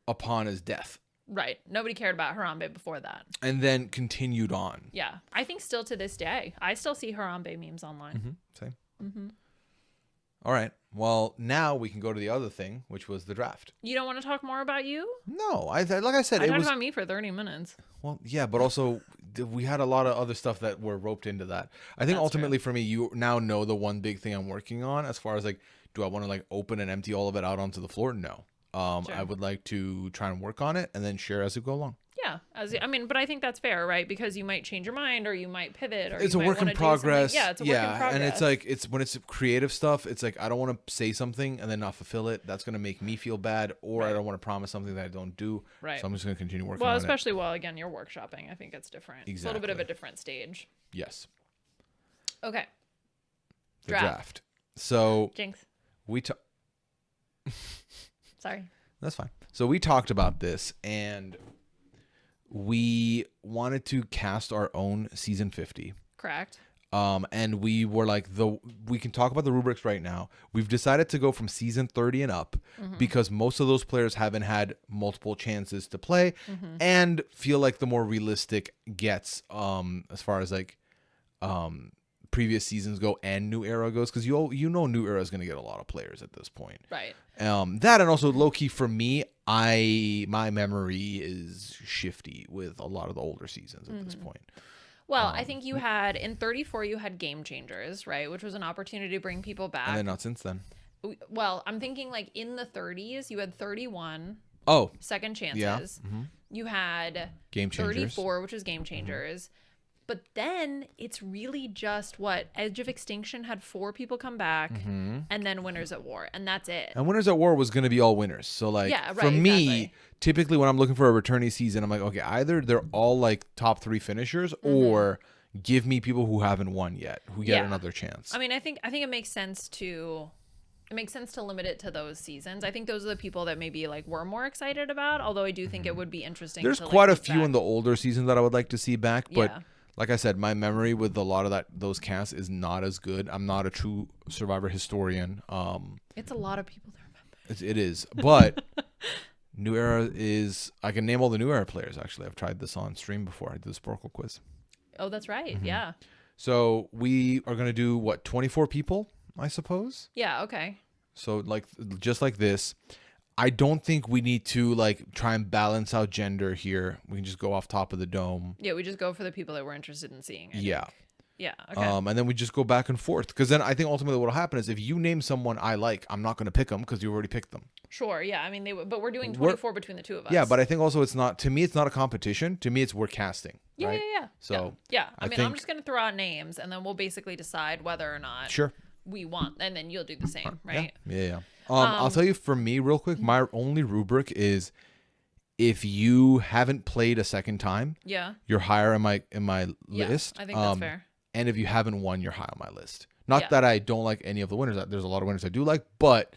A: upon his death.
B: Right. Nobody cared about Harambe before that.
A: And then continued on.
B: Yeah. I think still to this day, I still see Harambe memes online.
A: Same. All right. Well, now we can go to the other thing, which was the draft.
B: You don't want to talk more about you?
A: No. Like I said,
B: I talked about me for 30 minutes.
A: Well, yeah, but also we had a lot of other stuff that were roped into that. I think ultimately for me, you now know the one big thing I'm working on as far as like, do I want to like open and empty all of it out onto the floor? No. I would like to try and work on it and then share as we go along.
B: Yeah, but I think that's fair, right? Because you might change your mind, or you might pivot, or
A: it's
B: you
A: a
B: might
A: work in progress.
B: Yeah, it's a work in progress.
A: And it's like when it's creative stuff, it's like I don't want to say something and then not fulfill it. That's gonna make me feel bad, or I don't want to promise something that I don't do.
B: Right.
A: So I'm just gonna continue working on it.
B: Well, especially again, you're workshopping. I think it's different.
A: Exactly.
B: It's a little bit of a different stage.
A: Yes.
B: Okay.
A: The draft. So
B: Jinx. Sorry.
A: That's fine. So we talked about this, and we wanted to cast our own season 50.
B: Correct.
A: And we were like, we can talk about the rubrics right now. We've decided to go from season 30 and up because most of those players haven't had multiple chances to play and feel like the more realistic gets as far as like previous seasons go and New Era goes, because New Era is going to get a lot of players at this point.
B: Right.
A: That, and also low key for me, my memory is shifty with a lot of the older seasons at this point.
B: Well, I think you had in 34 you had Game Changers, right, which was an opportunity to bring people back.
A: And then not since then.
B: Well, I'm thinking like in the 30s you had 31. Second chances.
A: Yeah.
B: You had
A: Game Changers.
B: 34, which was Game Changers. But then it's really just Edge of Extinction had 4 people come back, and then Winners at War, and that's it.
A: And Winners at War was going to be all winners. So like, for me, typically when I'm looking for a returnee season, I'm like, okay, either they're all like top 3 finishers, or give me people who haven't won yet, who get another chance.
B: I mean, I think it makes sense to. It makes sense to limit it to those seasons. I think those are the people that maybe like we're more excited about. Although I do think it would be interesting.
A: There's quite a few in the older seasons that I would like to see back, but. Like I said, my memory with a lot of those casts is not as good. I'm not a true Survivor historian.
B: It's a lot of people to remember.
A: It is. But New Era is... I can name all the New Era players, actually. I've tried this on stream before. I did the Sporkle quiz.
B: Oh, that's right. Yeah.
A: So we are going to do, 24 people, I suppose?
B: Yeah, okay.
A: So just like this... I don't think we need to like try and balance out gender here. We can just go off top of the dome.
B: Yeah, we just go for the people that we're interested in seeing. I think. Yeah. Okay.
A: And then we just go back and forth, because then I think ultimately what will happen is if you name someone I like, I'm not going to pick them because you already picked them.
B: Sure. Yeah. I mean, but we're doing 24 between the two of us.
A: Yeah, but I think also it's not a competition. To me, we're casting.
B: Yeah.
A: Right?
B: Yeah.
A: So
B: yeah. I mean, I'm just going to throw out names, and then we'll basically decide whether or not we want, and then you'll do the same, right?
A: Yeah. I'll tell you, for me, real quick, my only rubric is if you haven't played a second time, you're higher in my list.
B: I think that's fair.
A: And if you haven't won, you're high on my list. Not that I don't like any of the winners. There's a lot of winners I do like, but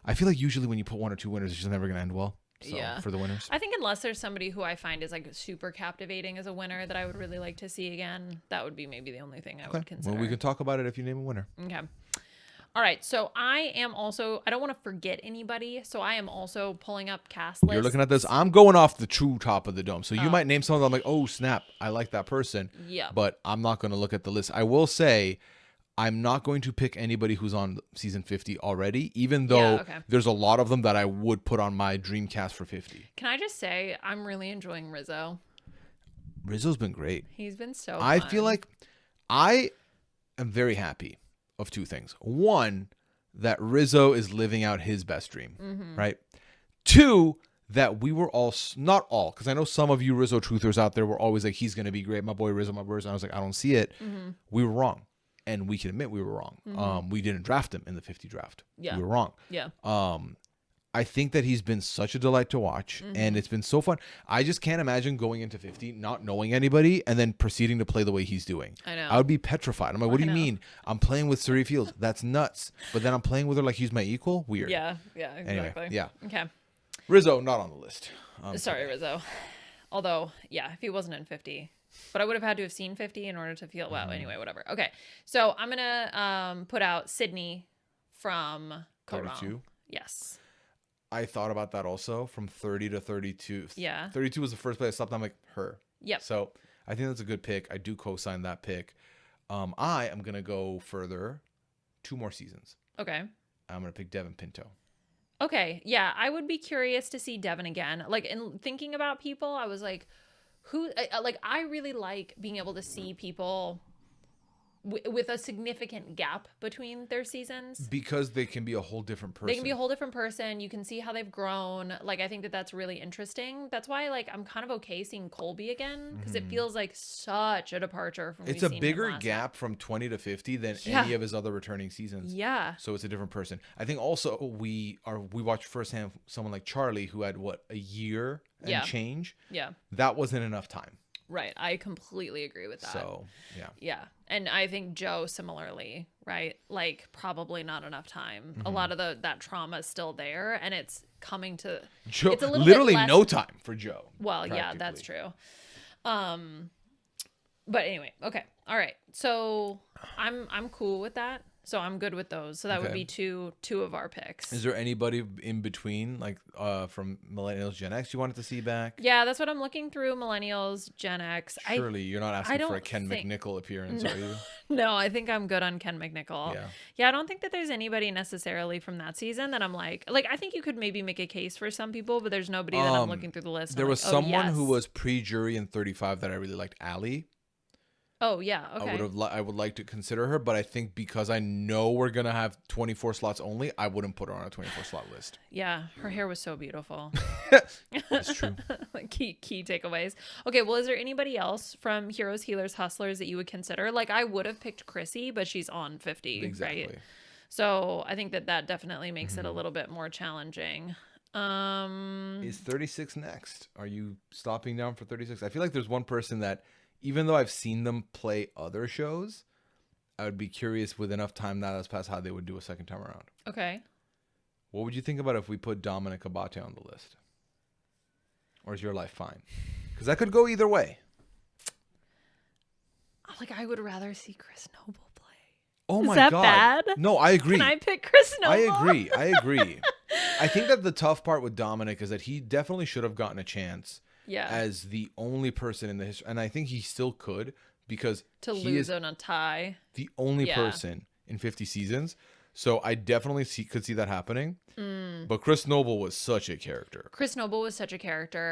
A: I feel like usually when you put 1 or 2 winners, it's just never going to end well. So, for the winners.
B: I think unless there's somebody who I find is like super captivating as a winner that I would really like to see again, that would be maybe the only thing I would consider.
A: Well, we can talk about it if you name a winner.
B: Okay. All right. So I don't want to forget anybody. So I am also pulling up cast lists.
A: You're looking at this. I'm going off the true top of the dome. So you
B: Oh.
A: might name someone that I'm like, oh, snap, I like that person.
B: Yeah.
A: But I'm not going to look at the list. I will say I'm not going to pick anybody who's on season 50 already, even though there's a lot of them that I would put on my dream cast for 50.
B: Can I just say I'm really enjoying Rizzo.
A: Rizzo's been great.
B: He's been so
A: I
B: fun.
A: feel like I am very happy of two things. One, that Rizzo is living out his best dream, right? Two, that we were all, not all, because I know some of you Rizzo truthers out there were always like, he's going to be great. My boy Rizzo, my boy Rizzo. And I was like, I don't see it. We were wrong. And we can admit we were wrong. We didn't draft him in the 50 draft.
B: Yeah.
A: We were wrong.
B: Yeah.
A: I think that he's been such a delight to watch, and it's been so fun. I just can't imagine going into 50, not knowing anybody, and then proceeding to play the way he's doing.
B: I know.
A: I would be petrified. I'm like, what do you mean? I'm playing with Surrey Fields. That's nuts. But then I'm playing with her like he's my equal? Weird.
B: Yeah. Yeah. Exactly.
A: Anyway, yeah.
B: Okay.
A: Rizzo, not on the list.
B: Sorry, Rizzo. Although, yeah, if he wasn't in 50. But I would have had to have seen 50 in order to feel, wow, anyway, whatever. Okay. So I'm going to put out Sydney from
A: 32.
B: Yes.
A: I thought about that also from 30 to 32.
B: Yeah.
A: 32 was the first place I stopped. I'm like, her.
B: Yep.
A: So I think that's a good pick. I do co-sign that pick. I am going to go further. 2 more seasons.
B: Okay.
A: I'm going to pick Devin Pinto.
B: Okay. Yeah. I would be curious to see Devin again. Like, in thinking about people, I was like, I really like being able to see people with a significant gap between their seasons.
A: Because they can be a whole different person.
B: They can be a whole different person. You can see how they've grown. Like, I think that that's really interesting. That's why, like, I'm kind of okay seeing Colby again, because it feels like such a departure from
A: It's a bigger gap from 20 to 50 than any of his other returning seasons.
B: Yeah.
A: So it's a different person. I think also we watched firsthand someone like Charlie who had a year and change.
B: Yeah.
A: That wasn't enough time.
B: Right. I completely agree with that.
A: So, yeah.
B: Yeah. And I think Joe similarly, right? Like, probably not enough time. A lot of that trauma is still there, and it's coming to
A: Joe,
B: it's a little
A: literally
B: bit less,
A: no time for Joe.
B: Well, yeah, that's true. But anyway, okay. All right. So I'm cool with that. So I'm good with those. So that would be two of our picks.
A: Is there anybody in between, like from Millennials, Gen X you wanted to see back?
B: Yeah, that's what I'm looking through. Millennials, Gen X.
A: Surely you're not asking for a Ken McNichol appearance, are you?
B: No, I think I'm good on Ken McNichol. Yeah, I don't think that there's anybody necessarily from that season that I'm like I think you could maybe make a case for some people, but there's nobody that I'm looking through the list.
A: There was someone who was pre-jury in 35 that I really liked, Allie.
B: Oh, yeah. Okay.
A: I would like to consider her, but I think because I know we're going to have 24 slots only, I wouldn't put her on a 24 slot list.
B: Yeah. Her hair was so beautiful.
A: That's true.
B: Key takeaways. Okay. Well, is there anybody else from Heroes, Healers, Hustlers that you would consider? Like, I would have picked Chrissy, but she's on 50.
A: Exactly.
B: Right? So I think that definitely makes it a little bit more challenging.
A: Is 36 next? Are you stopping down for 36? I feel like there's one person that, even though I've seen them play other shows, I would be curious with enough time now that's passed how they would do a second time around.
B: Okay.
A: What would you think about if we put Dominic Abate on the list? Or is your life fine? Because that could go either way.
B: Like, I would rather see Chris Noble play.
A: Oh my God.
B: Is that bad?
A: No, I agree.
B: Can I pick Chris Noble?
A: I agree. I think that the tough part with Dominic is that he definitely should have gotten a chance. Yeah. As the only person in the history, and I think he still could, because
B: he lose on a tie.
A: The only person in 50 seasons. So I definitely could see that happening. But Chris Noble was such a character.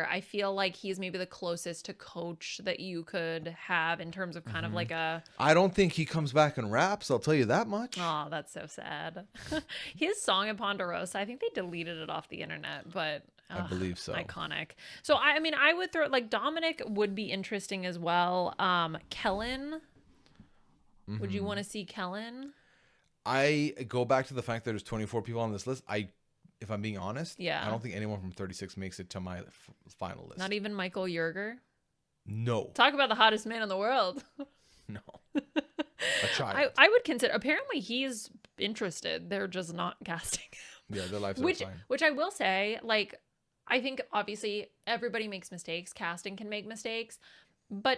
B: I feel like he's maybe the closest to coach that you could have in terms of kind of like a...
A: I don't think he comes back and raps. I'll tell you that much.
B: Oh, that's so sad. His song in Ponderosa, I think they deleted it off the internet, but...
A: I believe so.
B: Iconic. So, I mean, I would throw... Like, Dominic would be interesting as well. Kellen. Would you want to see Kellen?
A: I go back to the fact that there's 24 people on this list. If I'm being honest, I don't think anyone from 36 makes it to my final list.
B: Not even Michael Yerger?
A: No.
B: Talk about the hottest man in the world.
A: No. A child.
B: I would consider... Apparently, he's interested. They're just not casting him.
A: Yeah, their lives are fine.
B: Which I will say, like... I think obviously everybody makes mistakes. Casting can make mistakes, but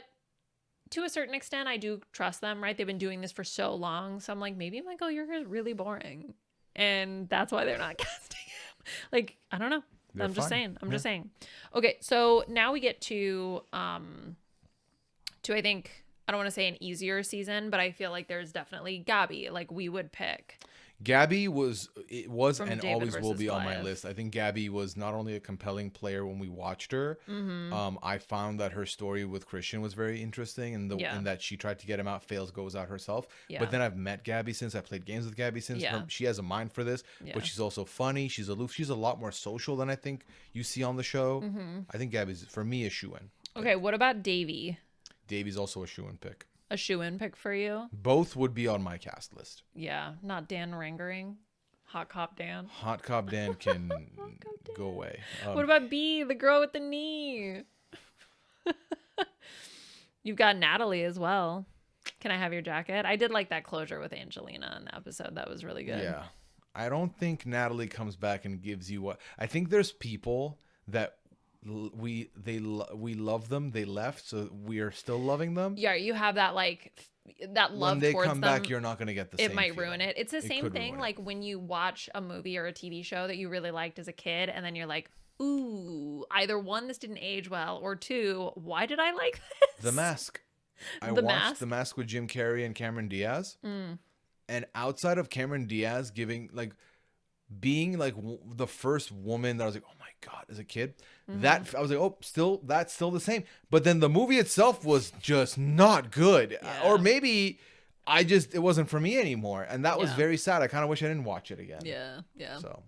B: to a certain extent, I do trust them, right? They've been doing this for so long. So I'm like, maybe Michael Yerger is really boring. And that's why they're not casting him. Like, I don't know. I'm just saying. I'm just saying. Okay, so now we get to I think, I don't want to say an easier season, but I feel like there's definitely Gabby, like we would pick.
A: Gabby was and
B: David
A: always will
B: versus
A: be on my
B: Goliath.
A: list. I think Gabby was not only a compelling player when we watched her. I found that her story with Christian was very interesting, and and that she tried to get him out, fails, goes out herself. But then I've met Gabby since. I played games with Gabby since. She has a mind for this, but she's also funny. She's aloof. She's a lot more social than I think you see on the show. I think Gabby's, for me, a shoo-in.
B: Okay, what about Davey?
A: Davey's also a shoo-in pick.
B: A shoo-in pick for you?
A: Both would be on my cast list.
B: Yeah, not Dan Rangering. Hot Cop Dan.
A: Hot Cop Dan can go away.
B: What about B, the girl with the knee? You've got Natalie as well. Can I have your jacket? I did like that closure with Angelina in the episode. That was really good.
A: Yeah. I don't think Natalie comes back and gives you what... I think there's people that... we love them, they left, so we are still loving them.
B: Yeah, you have that like that love
A: when they
B: towards
A: come
B: them,
A: back, you're not going to get the
B: it
A: same
B: might
A: feeling.
B: ruin it. It's the same thing like when you watch a movie or a TV show that you really liked as a kid, and then you're like, ooh, either one, this didn't age well, or two, why did I like this?
A: The Mask. I watched The Mask with Jim Carrey and Cameron Diaz, and outside of Cameron Diaz being like the first woman that I was like, oh my God, as a kid, that I was like, oh, that's still the same. But then the movie itself was just not good, or maybe it wasn't for me anymore, and that was very sad. I kind of wish I didn't watch it again.
B: Yeah.
A: So,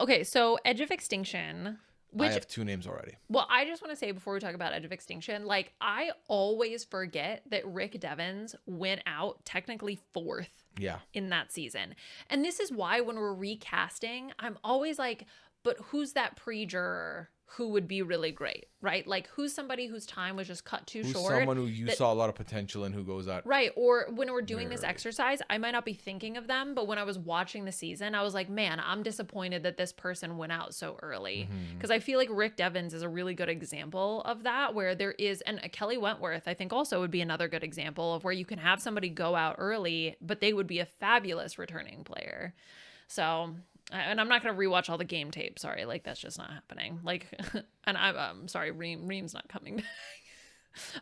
B: okay, so Edge of Extinction.
A: I have two names already.
B: Well, I just want to say before we talk about Edge of Extinction, like I always forget that Rick Devens went out technically fourth in that season. And this is why when we're recasting, I'm always like, but who's that pre-juror who would be really great, right? Like who's somebody whose time was just cut too short?
A: Someone who you saw a lot of potential in who goes out.
B: Right. Or when we're doing this exercise, I might not be thinking of them, but when I was watching the season, I was like, man, I'm disappointed that this person went out so early. Because I feel like Rick Devens is a really good example of that, where there is, and Kelly Wentworth, I think also would be another good example of where you can have somebody go out early, but they would be a fabulous returning player. So... and I'm not going to rewatch all the game tape. Sorry. Like, that's just not happening. Like, and I'm sorry, Reem's not coming back.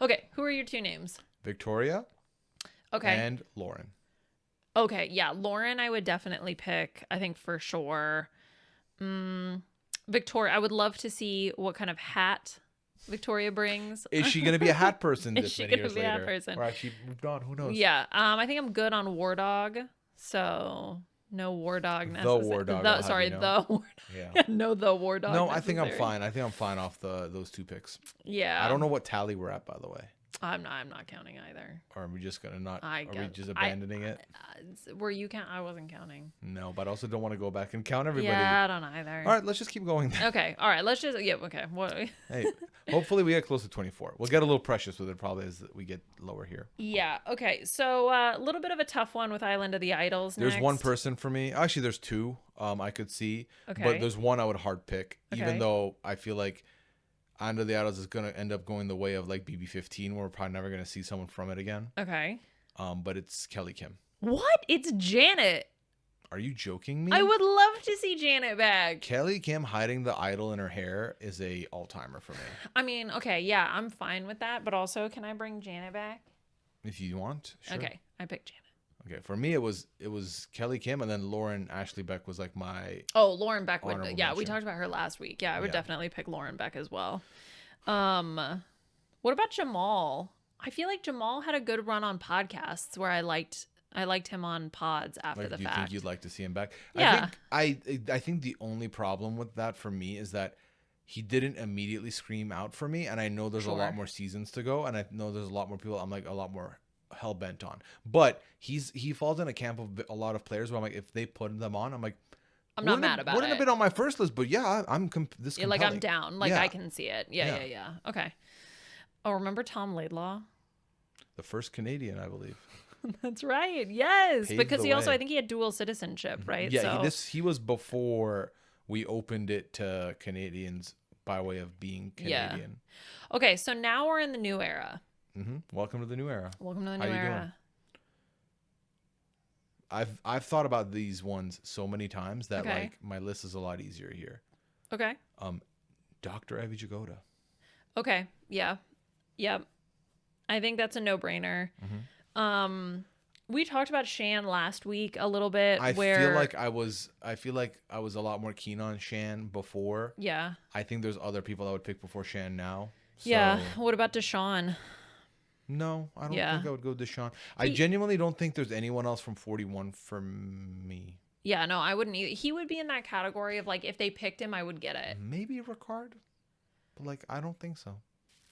B: Okay. Who are your two names?
A: Victoria.
B: Okay.
A: And Lauren.
B: Okay. Yeah. Lauren, I would definitely pick, I think for sure. Victoria, I would love to see what kind of hat Victoria brings.
A: Is she going to be a hat person
B: Is she going to be a hat person?
A: Or actually moved on. Who knows?
B: Yeah. I think I'm good on War Dog. So... no War Dog necessarily.
A: The War Dog.
B: The War Dog.
A: Yeah.
B: No, the War Dog.
A: No, I think I'm fine. I think I'm fine off those two picks.
B: Yeah.
A: I don't know what tally we're at, by the way.
B: I'm not counting either.
A: Or are we just gonna not? Are we just abandoning it?
B: Were you count? I wasn't counting.
A: No, but I also don't want to go back and count everybody.
B: Yeah, I don't either.
A: All right, let's just keep going then.
B: Okay. All right. Let's just okay. What?
A: Hey, hopefully we get close to 24. We'll get a little precious with it probably as we get lower here.
B: Yeah. Okay. So a little bit of a tough one with Island of the Idols.
A: There's one person for me. Actually, there's two. I could see.
B: Okay.
A: But there's one I would hard pick, even though I feel like Island of the Idols is gonna end up going the way of like BB15, where we're probably never gonna see someone from it again.
B: Okay.
A: But it's Kelly Kim.
B: What? It's Janet.
A: Are you joking me?
B: I would love to see Janet back.
A: Kelly Kim hiding the idol in her hair is a all-timer for me.
B: I mean, okay, yeah, I'm fine with that, but also, can I bring Janet back?
A: If you want, sure.
B: Okay, I picked Janet.
A: Okay, for me it was Kelly Kim, and then Lauren Ashley Beck was like my...
B: Oh, Lauren Beck would... Yeah,
A: mention.
B: we talked about her last week. Yeah, I would definitely pick Lauren Beck as well. What about Jamal? I feel like Jamal had a good run on podcasts where I liked him on pods after the fact. Do you think
A: you'd like to see him back?
B: Yeah.
A: I think the only problem with that for me is that he didn't immediately scream out for me, and I know there's a lot more seasons to go, and I know there's a lot more people I'm like a lot more hell bent on. But he falls in a camp of a lot of players where I'm like, if they put them on, I'm like,
B: I'm not mad about it.
A: Wouldn't have been on my first list, but yeah, this compelling.
B: Like I'm down. Like I can see it. Yeah. Okay. Oh, remember Tom Laidlaw?
A: The first Canadian, I believe.
B: That's right. Yes,
A: Paved
B: because he also,
A: way.
B: I think he had dual citizenship, right?
A: Yeah, he was before we opened it to Canadians by way of being Canadian.
B: Yeah. Okay, so now we're in the new era.
A: Welcome to the new era.
B: Welcome to the new
A: How you
B: era.
A: doing? I've thought about these ones so many times that
B: Okay.
A: like my list is a lot easier here.
B: Okay.
A: Dr. Evie Jagoda.
B: Okay. Yeah. Yep. I think that's a no-brainer. We talked about Shan last week a little bit.
A: I feel like I was a lot more keen on Shan before.
B: Yeah.
A: I think there's other people I would pick before Shan now. So,
B: Yeah. What about Deshaun?
A: no, I don't
B: Yeah.
A: think I would go Deshaun. I genuinely don't think there's anyone else from 41 for me.
B: Yeah, no, I wouldn't either. He would be in that category of like, if they picked him, I would get it.
A: Maybe Ricard, but like I don't think so.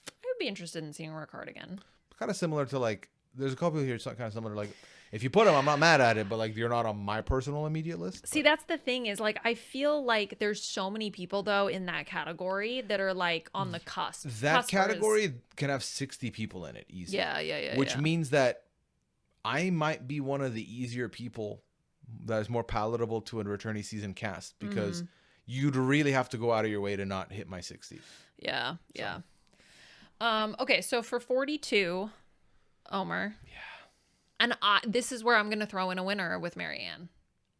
B: I would be interested in seeing Ricard again.
A: Kind of similar to like, there's a couple here kind of similar to like, if you put them, I'm not mad at it, but like you're not on my personal immediate list.
B: See, that's the thing is like, I feel like there's so many people though in that category that are like on the cusp.
A: That
B: Cuspers.
A: category can have 60 people in it easy.
B: Yeah.
A: Which means that I might be one of the easier people that is more palatable to a returning season cast because you'd really have to go out of your way to not hit my 60.
B: Yeah. Okay, so for 42, Omer. Yeah. And this is where I'm going to throw in a winner with Marianne.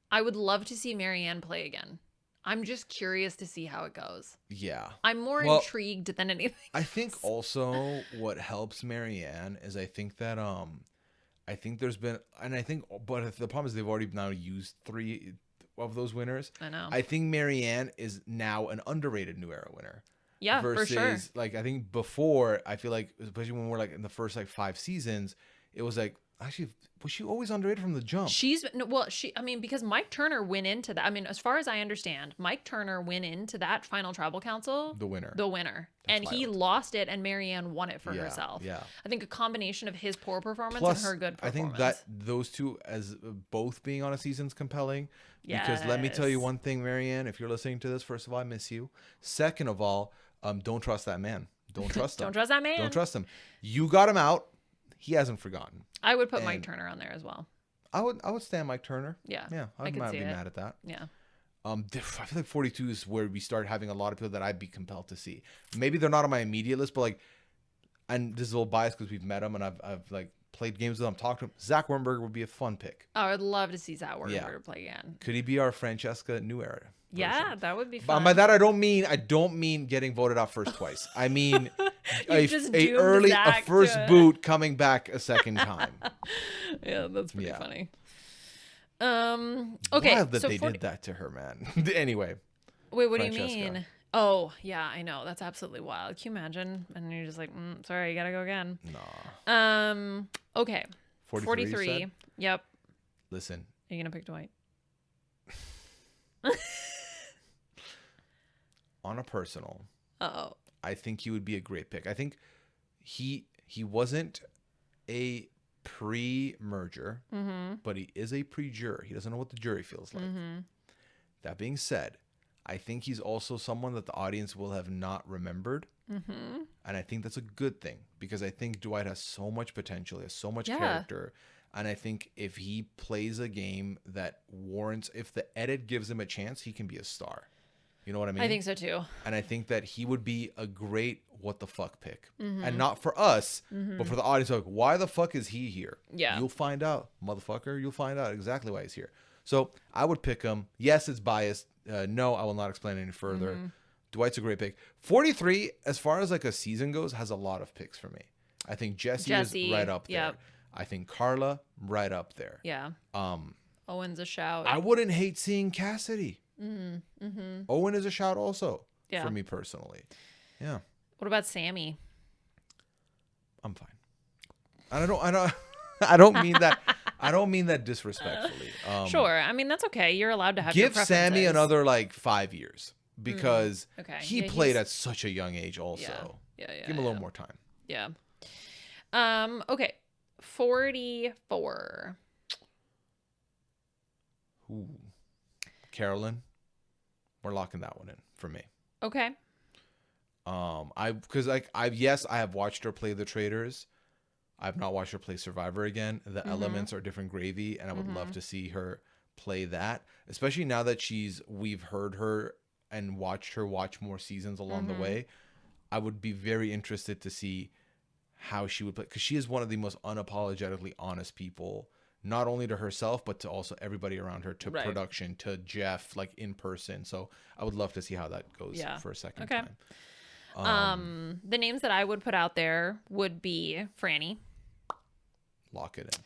B: I would love to see Marianne play again. I'm just curious to see how it goes.
A: Yeah.
B: I'm more intrigued than anything.
A: I think also what helps Marianne is I think that I think there's been, and I think, but the problem is they've already now used 3 of those winners.
B: I know.
A: I think Marianne is now an underrated New Era winner.
B: Yeah,
A: versus,
B: for sure.
A: Like, I think before, I feel like, especially when we're like in the first like 5 seasons, it was like, actually, was she always underrated from the jump?
B: Because Mike Turner went into that. I mean, as far as I understand, Mike Turner went into that final tribal council
A: The winner.
B: And he lost it, and Marianne won it for herself.
A: Yeah.
B: I think a combination of his poor performance
A: Plus,
B: and her good performance.
A: I think that those two as both being on a season's compelling. Because let me tell you one thing, Marianne, if you're listening to this, first of all, I miss you. Second of all, don't trust that man. Don't trust him.
B: Don't trust that man.
A: Don't trust him. You got him out. He hasn't forgotten.
B: I would put Mike Turner on there as well.
A: I would stand Mike Turner.
B: Yeah.
A: I would not be mad at that.
B: Yeah.
A: I feel like 42 is where we start having a lot of people that I'd be compelled to see. Maybe they're not on my immediate list, but like, and this is a little biased because we've met them and I've like played games with them, talked to him. Zach Wernberger would be a fun pick.
B: Oh, I would love to see Zach Wernberger play again.
A: Could he be our Francesca New Era version?
B: Yeah, that would be fun.
A: By that I don't mean getting voted out first twice. I mean a first boot coming back a second time.
B: Yeah, that's pretty funny. Okay,
A: Wild that they did that to her, man. Anyway.
B: Wait, what Francesca. Do you mean? Oh, yeah, I know. That's absolutely wild. Can you imagine? And you're just like, sorry, you gotta go again.
A: Nah.
B: Okay. 43. Yep.
A: Listen.
B: Are you gonna pick Dwight?
A: On a personal,
B: Uh-oh.
A: I think he would be a great pick. I think he wasn't a pre-merger, but he is a pre-juror. He doesn't know what the jury feels like. That being said, I think he's also someone that the audience will have not remembered. And I think that's a good thing because I think Dwight has so much potential. He has so much character. And I think if he plays a game that warrants, if the edit gives him a chance, he can be a star. You know what I mean?
B: I think so too.
A: And I think that he would be a great what the fuck pick. And not for us, but for the audience. Like, why the fuck is he here?
B: Yeah.
A: You'll find out, motherfucker. You'll find out exactly why he's here. So I would pick him. Yes, it's biased. No, I will not explain any further. Dwight's a great pick. 43, as far as like a season goes, has a lot of picks for me. I think Jesse is right up there. Yep. I think Carla, right up there.
B: Yeah. Owen's a shout.
A: I wouldn't hate seeing Cassidy. Owen is a shout also for me personally. Yeah.
B: What about Sammy?
A: I'm fine. I don't mean that. I don't mean that disrespectfully.
B: Sure. I mean, that's okay. You're allowed to have
A: give
B: your preferences.
A: Sammy another like 5 years because he played
B: he's...
A: at such a young age also.
B: Yeah.
A: Give him a little more time.
B: Yeah. Okay. 44.
A: Ooh. Carolyn. We're locking that one in for me.
B: Okay.
A: I have watched her play The Traitors. I've not watched her play Survivor again. The elements are different gravy, and I would love to see her play that, especially now that we've heard her and watched her watch more seasons along the way. I would be very interested to see how she would play, because she is one of the most unapologetically honest people, not only to herself but to also everybody around her, to production, to Jeff, like in person. So I would love to see how that goes for a second time.
B: The names that I would put out there would be Franny.
A: Lock it in.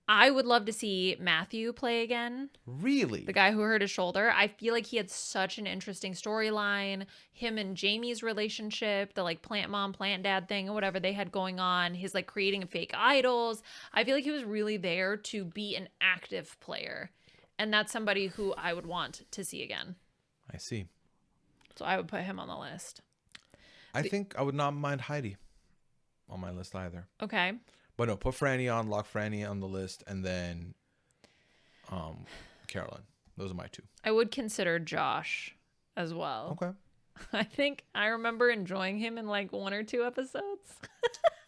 B: I would love to see Matthew play again.
A: Really?
B: The guy who hurt his shoulder. I feel like he had such an interesting storyline. Him and Jamie's relationship, the like plant mom, plant dad thing, or whatever they had going on. His like creating fake idols. I feel like he was really there to be an active player. And that's somebody who I would want to see again.
A: I see.
B: So I would put him on the list.
A: I think I would not mind Heidi on my list either.
B: Okay.
A: But no, put Franny on, lock Franny on the list, and then Carolyn. Those are my two.
B: I would consider Josh as well.
A: Okay.
B: I think I remember enjoying him in like 1 or 2 episodes.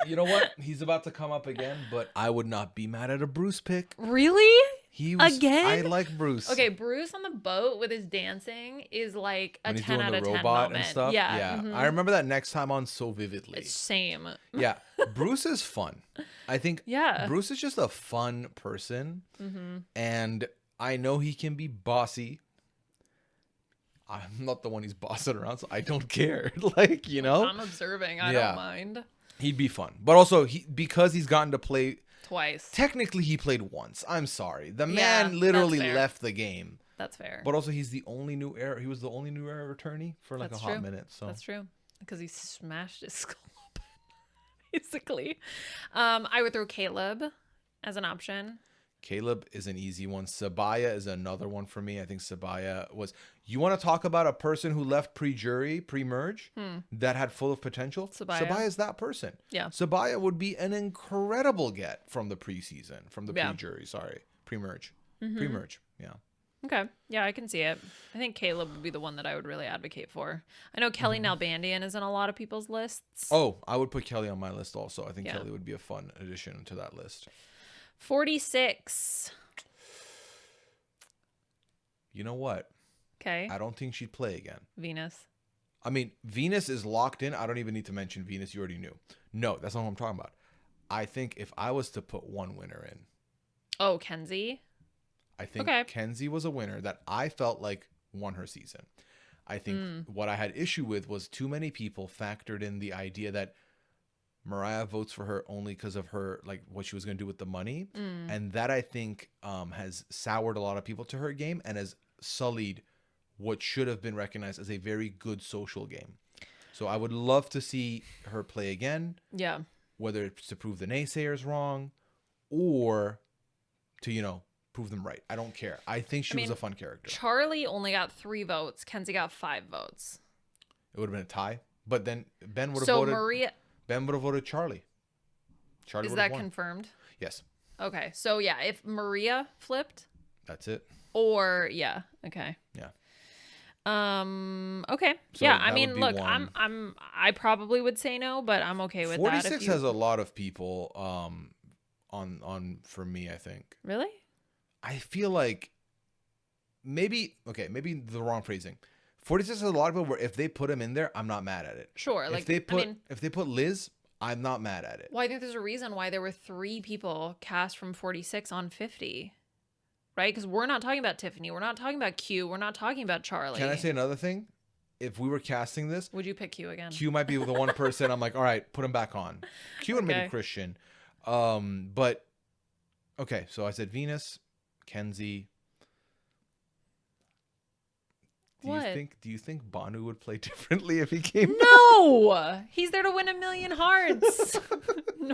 A: You know what? He's about to come up again, but I would not be mad at a Bruce pick.
B: Really? Again?
A: I like Bruce.
B: Okay, Bruce on the boat with his dancing is like a
A: when he's
B: 10
A: doing
B: out of
A: the
B: 10
A: robot
B: moment.
A: and stuff.
B: Yeah.
A: I remember that next time on so vividly.
B: Same.
A: Yeah. Bruce is fun. I think Bruce is just a fun person. And I know he can be bossy. I'm not the one he's bossing around, so I don't care. Like, you know?
B: I'm observing. I don't mind.
A: He'd be fun. But also, because he's gotten to play
B: twice.
A: Technically, he played once. I'm sorry. The man literally left the game.
B: That's fair.
A: But also, he's the only new era. He was the only new era returnee for like a hot minute. So
B: that's true. Because he smashed his skull open, basically. I would throw Caleb as an option.
A: Caleb is an easy one. Sabaya is another one for me. I think Sabaya was... You want to talk about a person who left pre-jury, pre-merge, that had full of potential? Sabaya is that person. Yeah. Sabaya would be an incredible get from the preseason, from the pre-jury, pre-merge. Pre-merge, yeah.
B: Okay. Yeah, I can see it. I think Caleb would be the one that I would really advocate for. I know Kelly Nalbandian is in a lot of people's lists.
A: Oh, I would put Kelly on my list also. I think Kelly would be a fun addition to that list.
B: 46.
A: You know what?
B: Okay.
A: I don't think she'd play again.
B: Venus.
A: I mean, Venus is locked in. I don't even need to mention Venus. You already knew. No, that's not what I'm talking about. I think if I was to put one winner in.
B: Oh, Kenzie?
A: I think Kenzie was a winner that I felt like won her season. I think what I had issue with was too many people factored in the idea that Mariah votes for her only because of her, like what she was going to do with the money. And that I think has soured a lot of people to her game and has sullied what should have been recognized as a very good social game. So I would love to see her play again. Yeah. Whether it's to prove the naysayers wrong or to, you know, prove them right. I don't care. I think she was a fun character.
B: Charlie only got 3 votes. Kenzie got 5 votes.
A: It would have been a tie. But then Ben would have voted. Ben would have voted Charlie. Charlie. Is that confirmed? Yes.
B: Okay. So yeah, if Maria flipped.
A: That's it.
B: Or okay. Yeah. Okay. So yeah, I mean, look, I probably would say no, but I'm okay with
A: 46
B: that.
A: 46 has a lot of people on for me, I think.
B: Really?
A: I feel like maybe the wrong phrasing. 46 has a lot of people where if they put him in there, I'm not mad at it.
B: Sure.
A: If they put Liz, I'm not mad at it.
B: Well, I think there's a reason why there were 3 people cast from 46 on 50. Right? Because we're not talking about Tiffany. We're not talking about Q. We're not talking about Charlie.
A: Can I say another thing? If we were casting this...
B: Would you pick Q again?
A: Q might be the one person I'm like, all right, put him back on. Q and maybe Christian. But, okay, so I said Venus, Kenzie. Do you think Banu would play differently if he came back?
B: No! He's there to win 1 million hearts.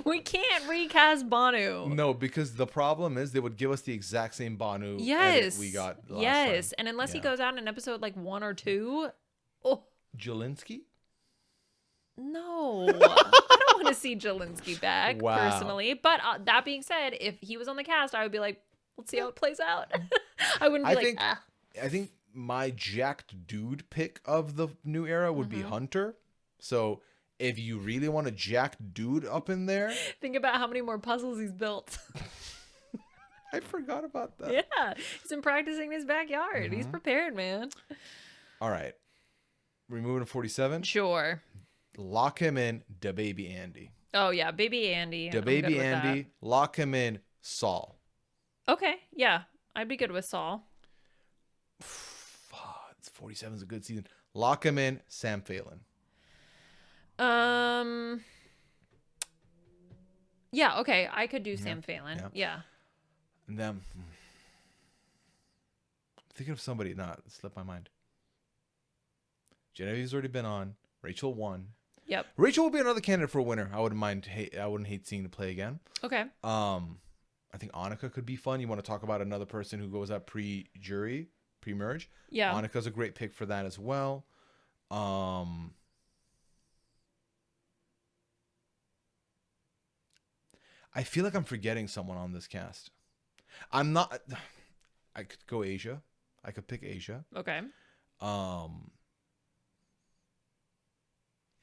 B: We can't recast Banu.
A: No, because the problem is they would give us the exact same Banu we got last time.
B: And unless he goes out in episode like 1 or 2. Oh.
A: Jelinski?
B: No. I don't want to see Jelinski back personally. But that being said, if he was on the cast, I would be like, let's see how it plays out. I wouldn't be
A: I think my jacked dude pick of the new era would be Hunter. So if you really want a jacked dude up in there,
B: think about how many more puzzles he's built.
A: I forgot about that.
B: Yeah, he's been practicing in his backyard. He's prepared, man.
A: All right, we're moving to 47.
B: Sure.
A: Lock him in, da baby Andy.
B: Oh yeah, baby Andy.
A: The
B: I'm
A: baby
B: good with
A: Andy. Lock him in. Saul.
B: that. Okay, yeah, I'd be good with Saul.
A: It's 47 is a good season. Lock him in. Sam Phelan.
B: Yeah, okay, I could do Sam Phelan. Yeah.
A: And then thinking of somebody. Not slipped my mind. Genevieve's already been on. Rachel won.
B: Yep.
A: Rachel will be another candidate for a winner. I wouldn't hate seeing to play again.
B: Okay.
A: I think Annika could be fun. You want to talk about another person who goes up pre-jury, pre-merge?
B: Yeah.
A: Annika's a great pick for that as well. I feel like I'm forgetting someone on this cast. I'm not. I could go Asia. I could pick Asia.
B: Okay.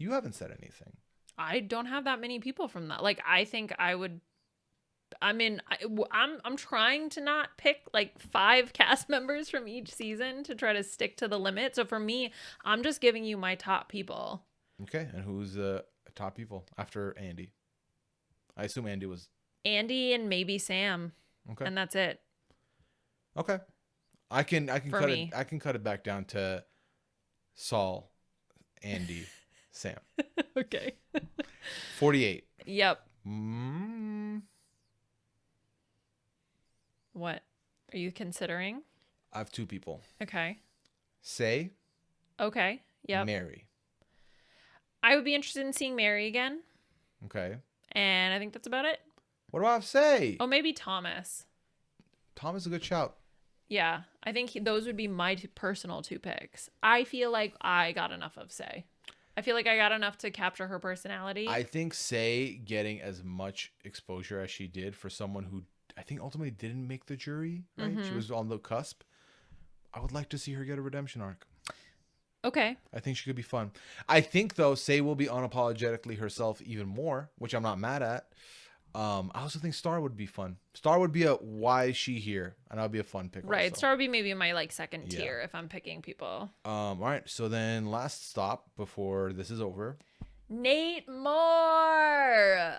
A: You haven't said anything.
B: I don't have that many people from that. Like, I think I would. I mean, I'm trying to not pick like 5 cast members from each season to try to stick to the limit. So for me, I'm just giving you my top people.
A: Okay, and who's top people after Andy? I assume Andy was
B: Andy and maybe Sam.
A: Okay,
B: and that's it.
A: Okay, I can
B: For
A: cut
B: me.
A: it. I can cut it back down to Saul, Andy, Sam.
B: Okay.
A: 48.
B: Yep.
A: Mm,
B: What are you considering?
A: I have 2 people.
B: Okay.
A: Say,
B: Okay. Yep.
A: Mary.
B: I would be interested in seeing Mary again.
A: Okay.
B: And I think that's about it.
A: What about Say?
B: Oh, maybe Thomas.
A: Thomas is a good shout.
B: Yeah. I think those would be my personal 2 picks. I feel like I got enough of Say. I feel like I got enough to capture her personality.
A: I think Say getting as much exposure as she did for someone who I think ultimately didn't make the jury, right? She was on the cusp. I would like to see her get a redemption arc.
B: Okay.
A: I think she could be fun. I think, though, Say will be unapologetically herself even more, which I'm not mad at. I also think Star would be fun. Star would be a why is she here? And that would be a fun pick.
B: Right.
A: Also.
B: Star would be maybe my like second tier if I'm picking people.
A: All right. So then last stop before this is over.
B: Nate Moore.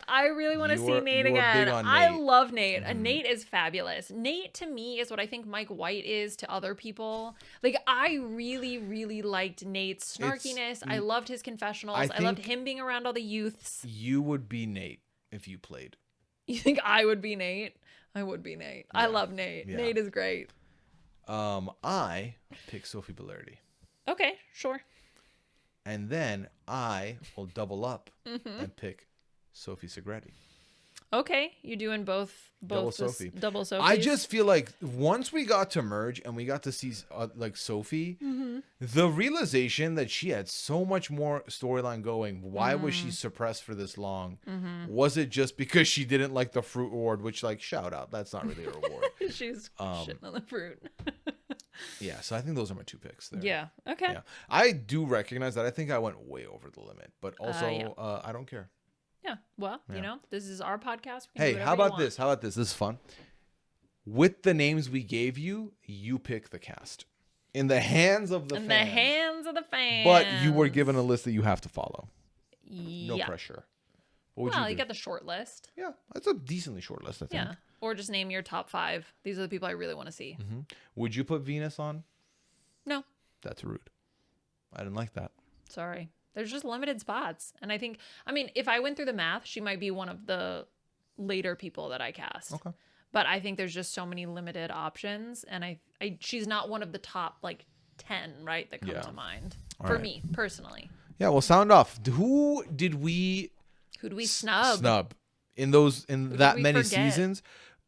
B: I really want to see Nate
A: you are
B: again.
A: big on
B: I
A: Nate.
B: love Nate. Nate is fabulous. Nate to me is what I think Mike White is to other people. Like I really, really liked Nate's snarkiness. I loved his confessionals. I loved him being around all the youths.
A: You would be Nate if you played.
B: You think I would be Nate? I would be Nate. I love Nate.
A: Yeah.
B: Nate is great.
A: I pick Sophie Bellardi.
B: Okay, sure.
A: And then I will double up and pick Sophie Segretti.
B: Okay, you doing both
A: Double Sophie.
B: Double Sophie.
A: I just feel like once we got to merge and we got to see like Sophie, the realization that she had so much more storyline going. Why was she suppressed for this long? Was it just because she didn't like the fruit award? Which, like, shout out, that's not really a reward.
B: She's shitting on the fruit.
A: Yeah, so I think those are my 2 picks there.
B: Yeah. Okay.
A: Yeah, I do recognize that. I think I went way over the limit, but also I don't care.
B: Yeah. Well, you know, this is our podcast.
A: Hey, how about this? How about this? This is fun. With the names we gave you, you pick the cast. In the hands of the fans.
B: In the hands of the fans.
A: But you were given a list that you have to follow. No
B: Yeah.
A: pressure. What would
B: Well,
A: you do?
B: you got the short list.
A: Yeah, that's a decently short list, I think.
B: Yeah. Or just name your top 5. These are the people I really want to see.
A: Would you put Venus on?
B: No.
A: That's rude. I didn't like that.
B: Sorry. There's just limited spots. And I think, I mean, if I went through the math, she might be one of the later people that I cast.
A: Okay.
B: But I think there's just so many limited options. And she's not one of the top like 10, right, that come to mind for me personally.
A: Yeah, well, sound off. Who did we
B: snub?
A: In that
B: we
A: many
B: forget?
A: seasons?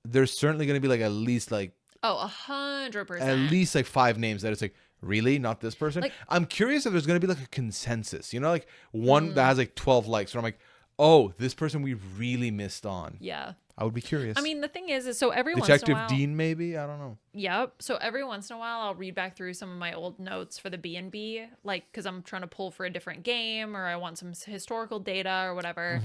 A: There's certainly going to be like at least like
B: 100%.
A: at least like 5 names that it's like, really? Not this person?
B: Like-
A: I'm curious if there's going to be like a consensus, you know, like one that has like 12 likes where I'm like, oh, this person we really missed on.
B: Yeah.
A: I would be curious.
B: I mean, the thing is so every
A: Detective
B: once in a while,
A: Dean, maybe? I don't know.
B: Yep. So every once in a while, I'll read back through some of my old notes for the B&B, like because I'm trying to pull for a different game or I want some historical data or whatever.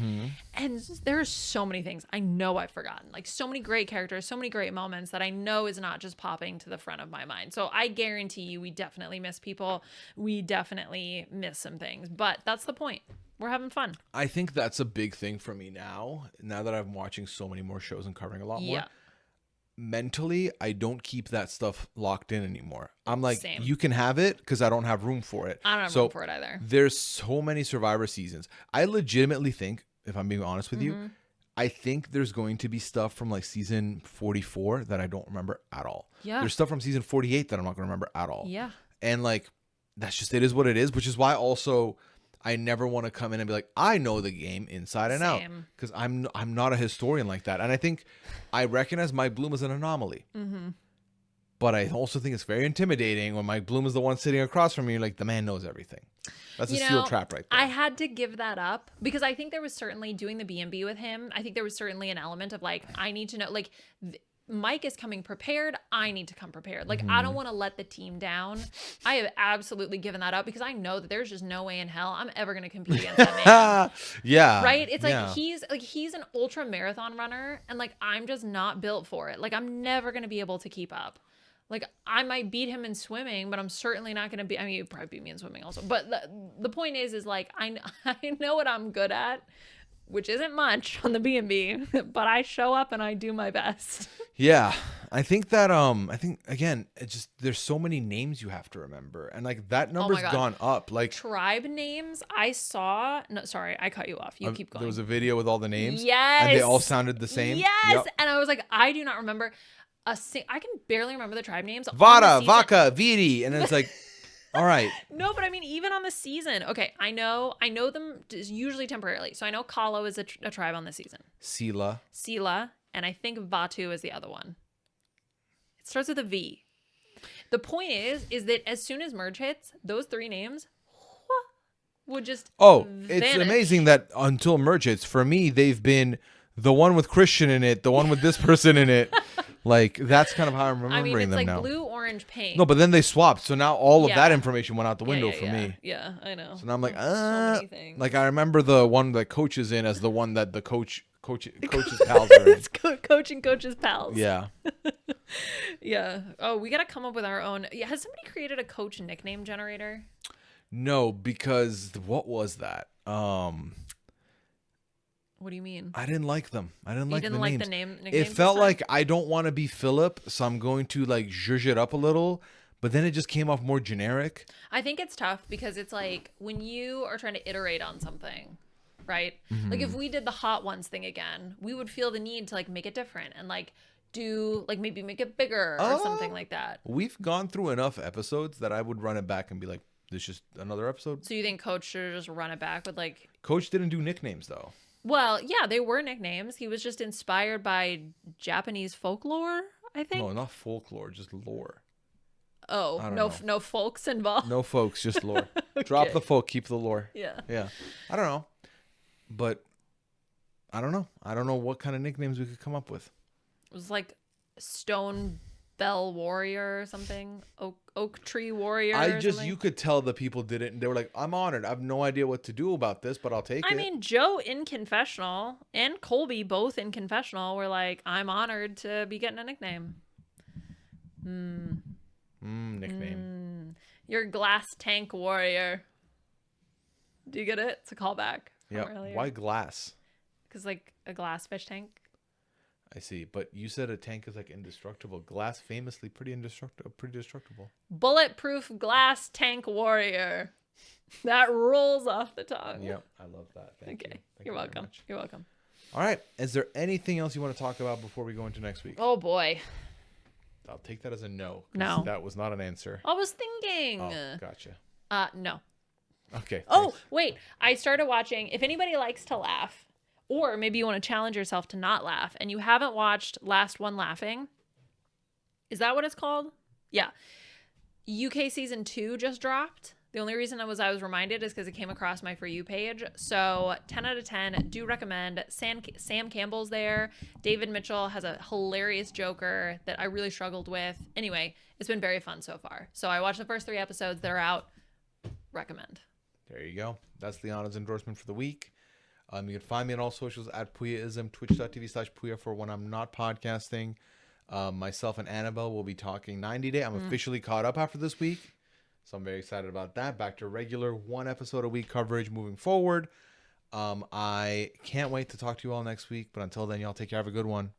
B: And there are so many things I know I've forgotten, like so many great characters, so many great moments that I know is not just popping to the front of my mind. So I guarantee you, we definitely miss people. We definitely miss some things, but that's the point. We're having fun.
A: I think that's a big thing for me now that I'm watching so many more shows and covering a lot more. Mentally, I don't keep that stuff locked in anymore. I'm like,
B: Same.
A: You can have it because I don't have room for it.
B: I don't have room for it either.
A: There's so many Survivor seasons. I legitimately think, if I'm being honest with you, I think there's going to be stuff from like season 44 that I don't remember at all.
B: Yeah.
A: There's stuff from season 48 that I'm not going to remember at all.
B: Yeah.
A: And like, that's just, it is what it is, which is why also I never want to come in and be like, I know the game inside and out, because I'm not a historian like that. And I think I recognize Mike Bloom as an anomaly. But I also think it's very intimidating when Mike Bloom is the one sitting across from me. You're like, the man knows everything. That's a steel trap right there.
B: I had to give that up because I think there was certainly doing the B&B with him. I think there was certainly an element of like, I need to know, like, Mike is coming prepared. I need to come prepared. Like, I don't want to let the team down. I have absolutely given that up because I know that there's just no way in hell I'm ever going to compete against that man.
A: Yeah.
B: Right? It's like he's an ultra marathon runner and like I'm just not built for it. Like I'm never going to be able to keep up. Like I might beat him in swimming, but I'm certainly not going to be, I mean, you'd probably beat me in swimming also. But the point is like I know what I'm good at, which isn't much on the B&B, but I show up and I do my best.
A: Yeah. I think that, again, it just, there's so many names you have to remember. And like that number's gone up. Like
B: tribe names I saw. No, sorry, I cut you off. You keep going.
A: There was a video with all the names.
B: Yes.
A: And they all sounded the same.
B: Yes. Yep. And I was like, I do not remember I can barely remember the tribe names.
A: Vada, Vaca, Viri. And it's like, all right.
B: No, but I mean, even on the season. Okay, I know them usually temporarily. So I know Kalo is a tribe on the season. Sila, and I think Vatu is the other one. It starts with a V. The point is that as soon as merge hits, those three names would just vanish.
A: It's amazing that until merge hits, for me, they've been the one with Christian in it, the one with this person in it. Like, that's kind of how I'm remembering them now.
B: It's like blue, orange, pink.
A: No, but then they swapped. So now all of that information went out the window for me.
B: Yeah, I know.
A: So now I'm like,
B: so many things.
A: Like, I remember the one that Coach is in as the one that the coach's pals are in.
B: It's Coach and Coach's pals.
A: Yeah.
B: Yeah. Oh, we got to come up with our own. Yeah. Has somebody created a Coach nickname generator?
A: No, because what was that?
B: What do you mean?
A: I didn't like them. I didn't like the names.
B: You didn't like the name?
A: It felt like I don't want to be Philip, so I'm going to like zhuzh it up a little. But then it just came off more generic.
B: I think it's tough because it's like when you are trying to iterate on something, right? Like if we did the Hot Ones thing again, we would feel the need to like make it different and like do like maybe make it bigger or something like that.
A: We've gone through enough episodes that I would run it back and be like, "This is just another episode."
B: So you think Coach should just run it back with like?
A: Coach didn't do nicknames though.
B: Well, yeah, they were nicknames. He was just inspired by Japanese folklore, I think.
A: No, not folklore, just lore.
B: Oh, no folks involved.
A: No folks, just lore. Okay. Drop the folk, keep the lore.
B: Yeah.
A: Yeah. I don't know. But I don't know. I don't know what kind of nicknames we could come up with.
B: It was like Stone Bell Warrior or something. Oak Tree Warrior.
A: You could tell the people did it and they were like, I'm honored. I have no idea what to do about this, but I'll take it.
B: I mean, Joe in Confessional and Colby both in Confessional were like, I'm honored to be getting a nickname.
A: Nickname.
B: Your Glass Tank Warrior. Do you get it? It's a callback.
A: Yeah. Why glass?
B: Because like a glass fish tank.
A: I see, but you said a tank is like indestructible. Glass famously pretty destructible.
B: Bulletproof Glass Tank Warrior. That rolls off the tongue.
A: Yep, I love that. Thank you.
B: You're welcome. You're welcome.
A: All right. Is there anything else you want to talk about before we go into next week?
B: Oh boy.
A: I'll take that as a no.
B: No.
A: That was not an answer.
B: I was thinking.
A: Oh, gotcha.
B: No.
A: Okay.
B: Oh, thanks. Wait. I started watching. If anybody likes to laugh, or maybe you want to challenge yourself to not laugh, and you haven't watched Last One Laughing. Is that what it's called? Yeah. UK season 2 just dropped. The only reason I was reminded is because it came across my For You page. So 10 out of 10. Do recommend. Sam Campbell's there. David Mitchell has a hilarious Joker that I really struggled with. Anyway, it's been very fun so far. So I watched the first 3 episodes that are out. Recommend.
A: There you go. That's Liana's endorsement for the week. You can find me on all socials at Puyaism, twitch.tv/Pooya for when I'm not podcasting. Myself and Annabelle will be talking 90 Day. I'm officially caught up after this week. So I'm very excited about that. Back to regular 1 episode a week coverage moving forward. I can't wait to talk to you all next week. But until then, y'all take care. Have a good one.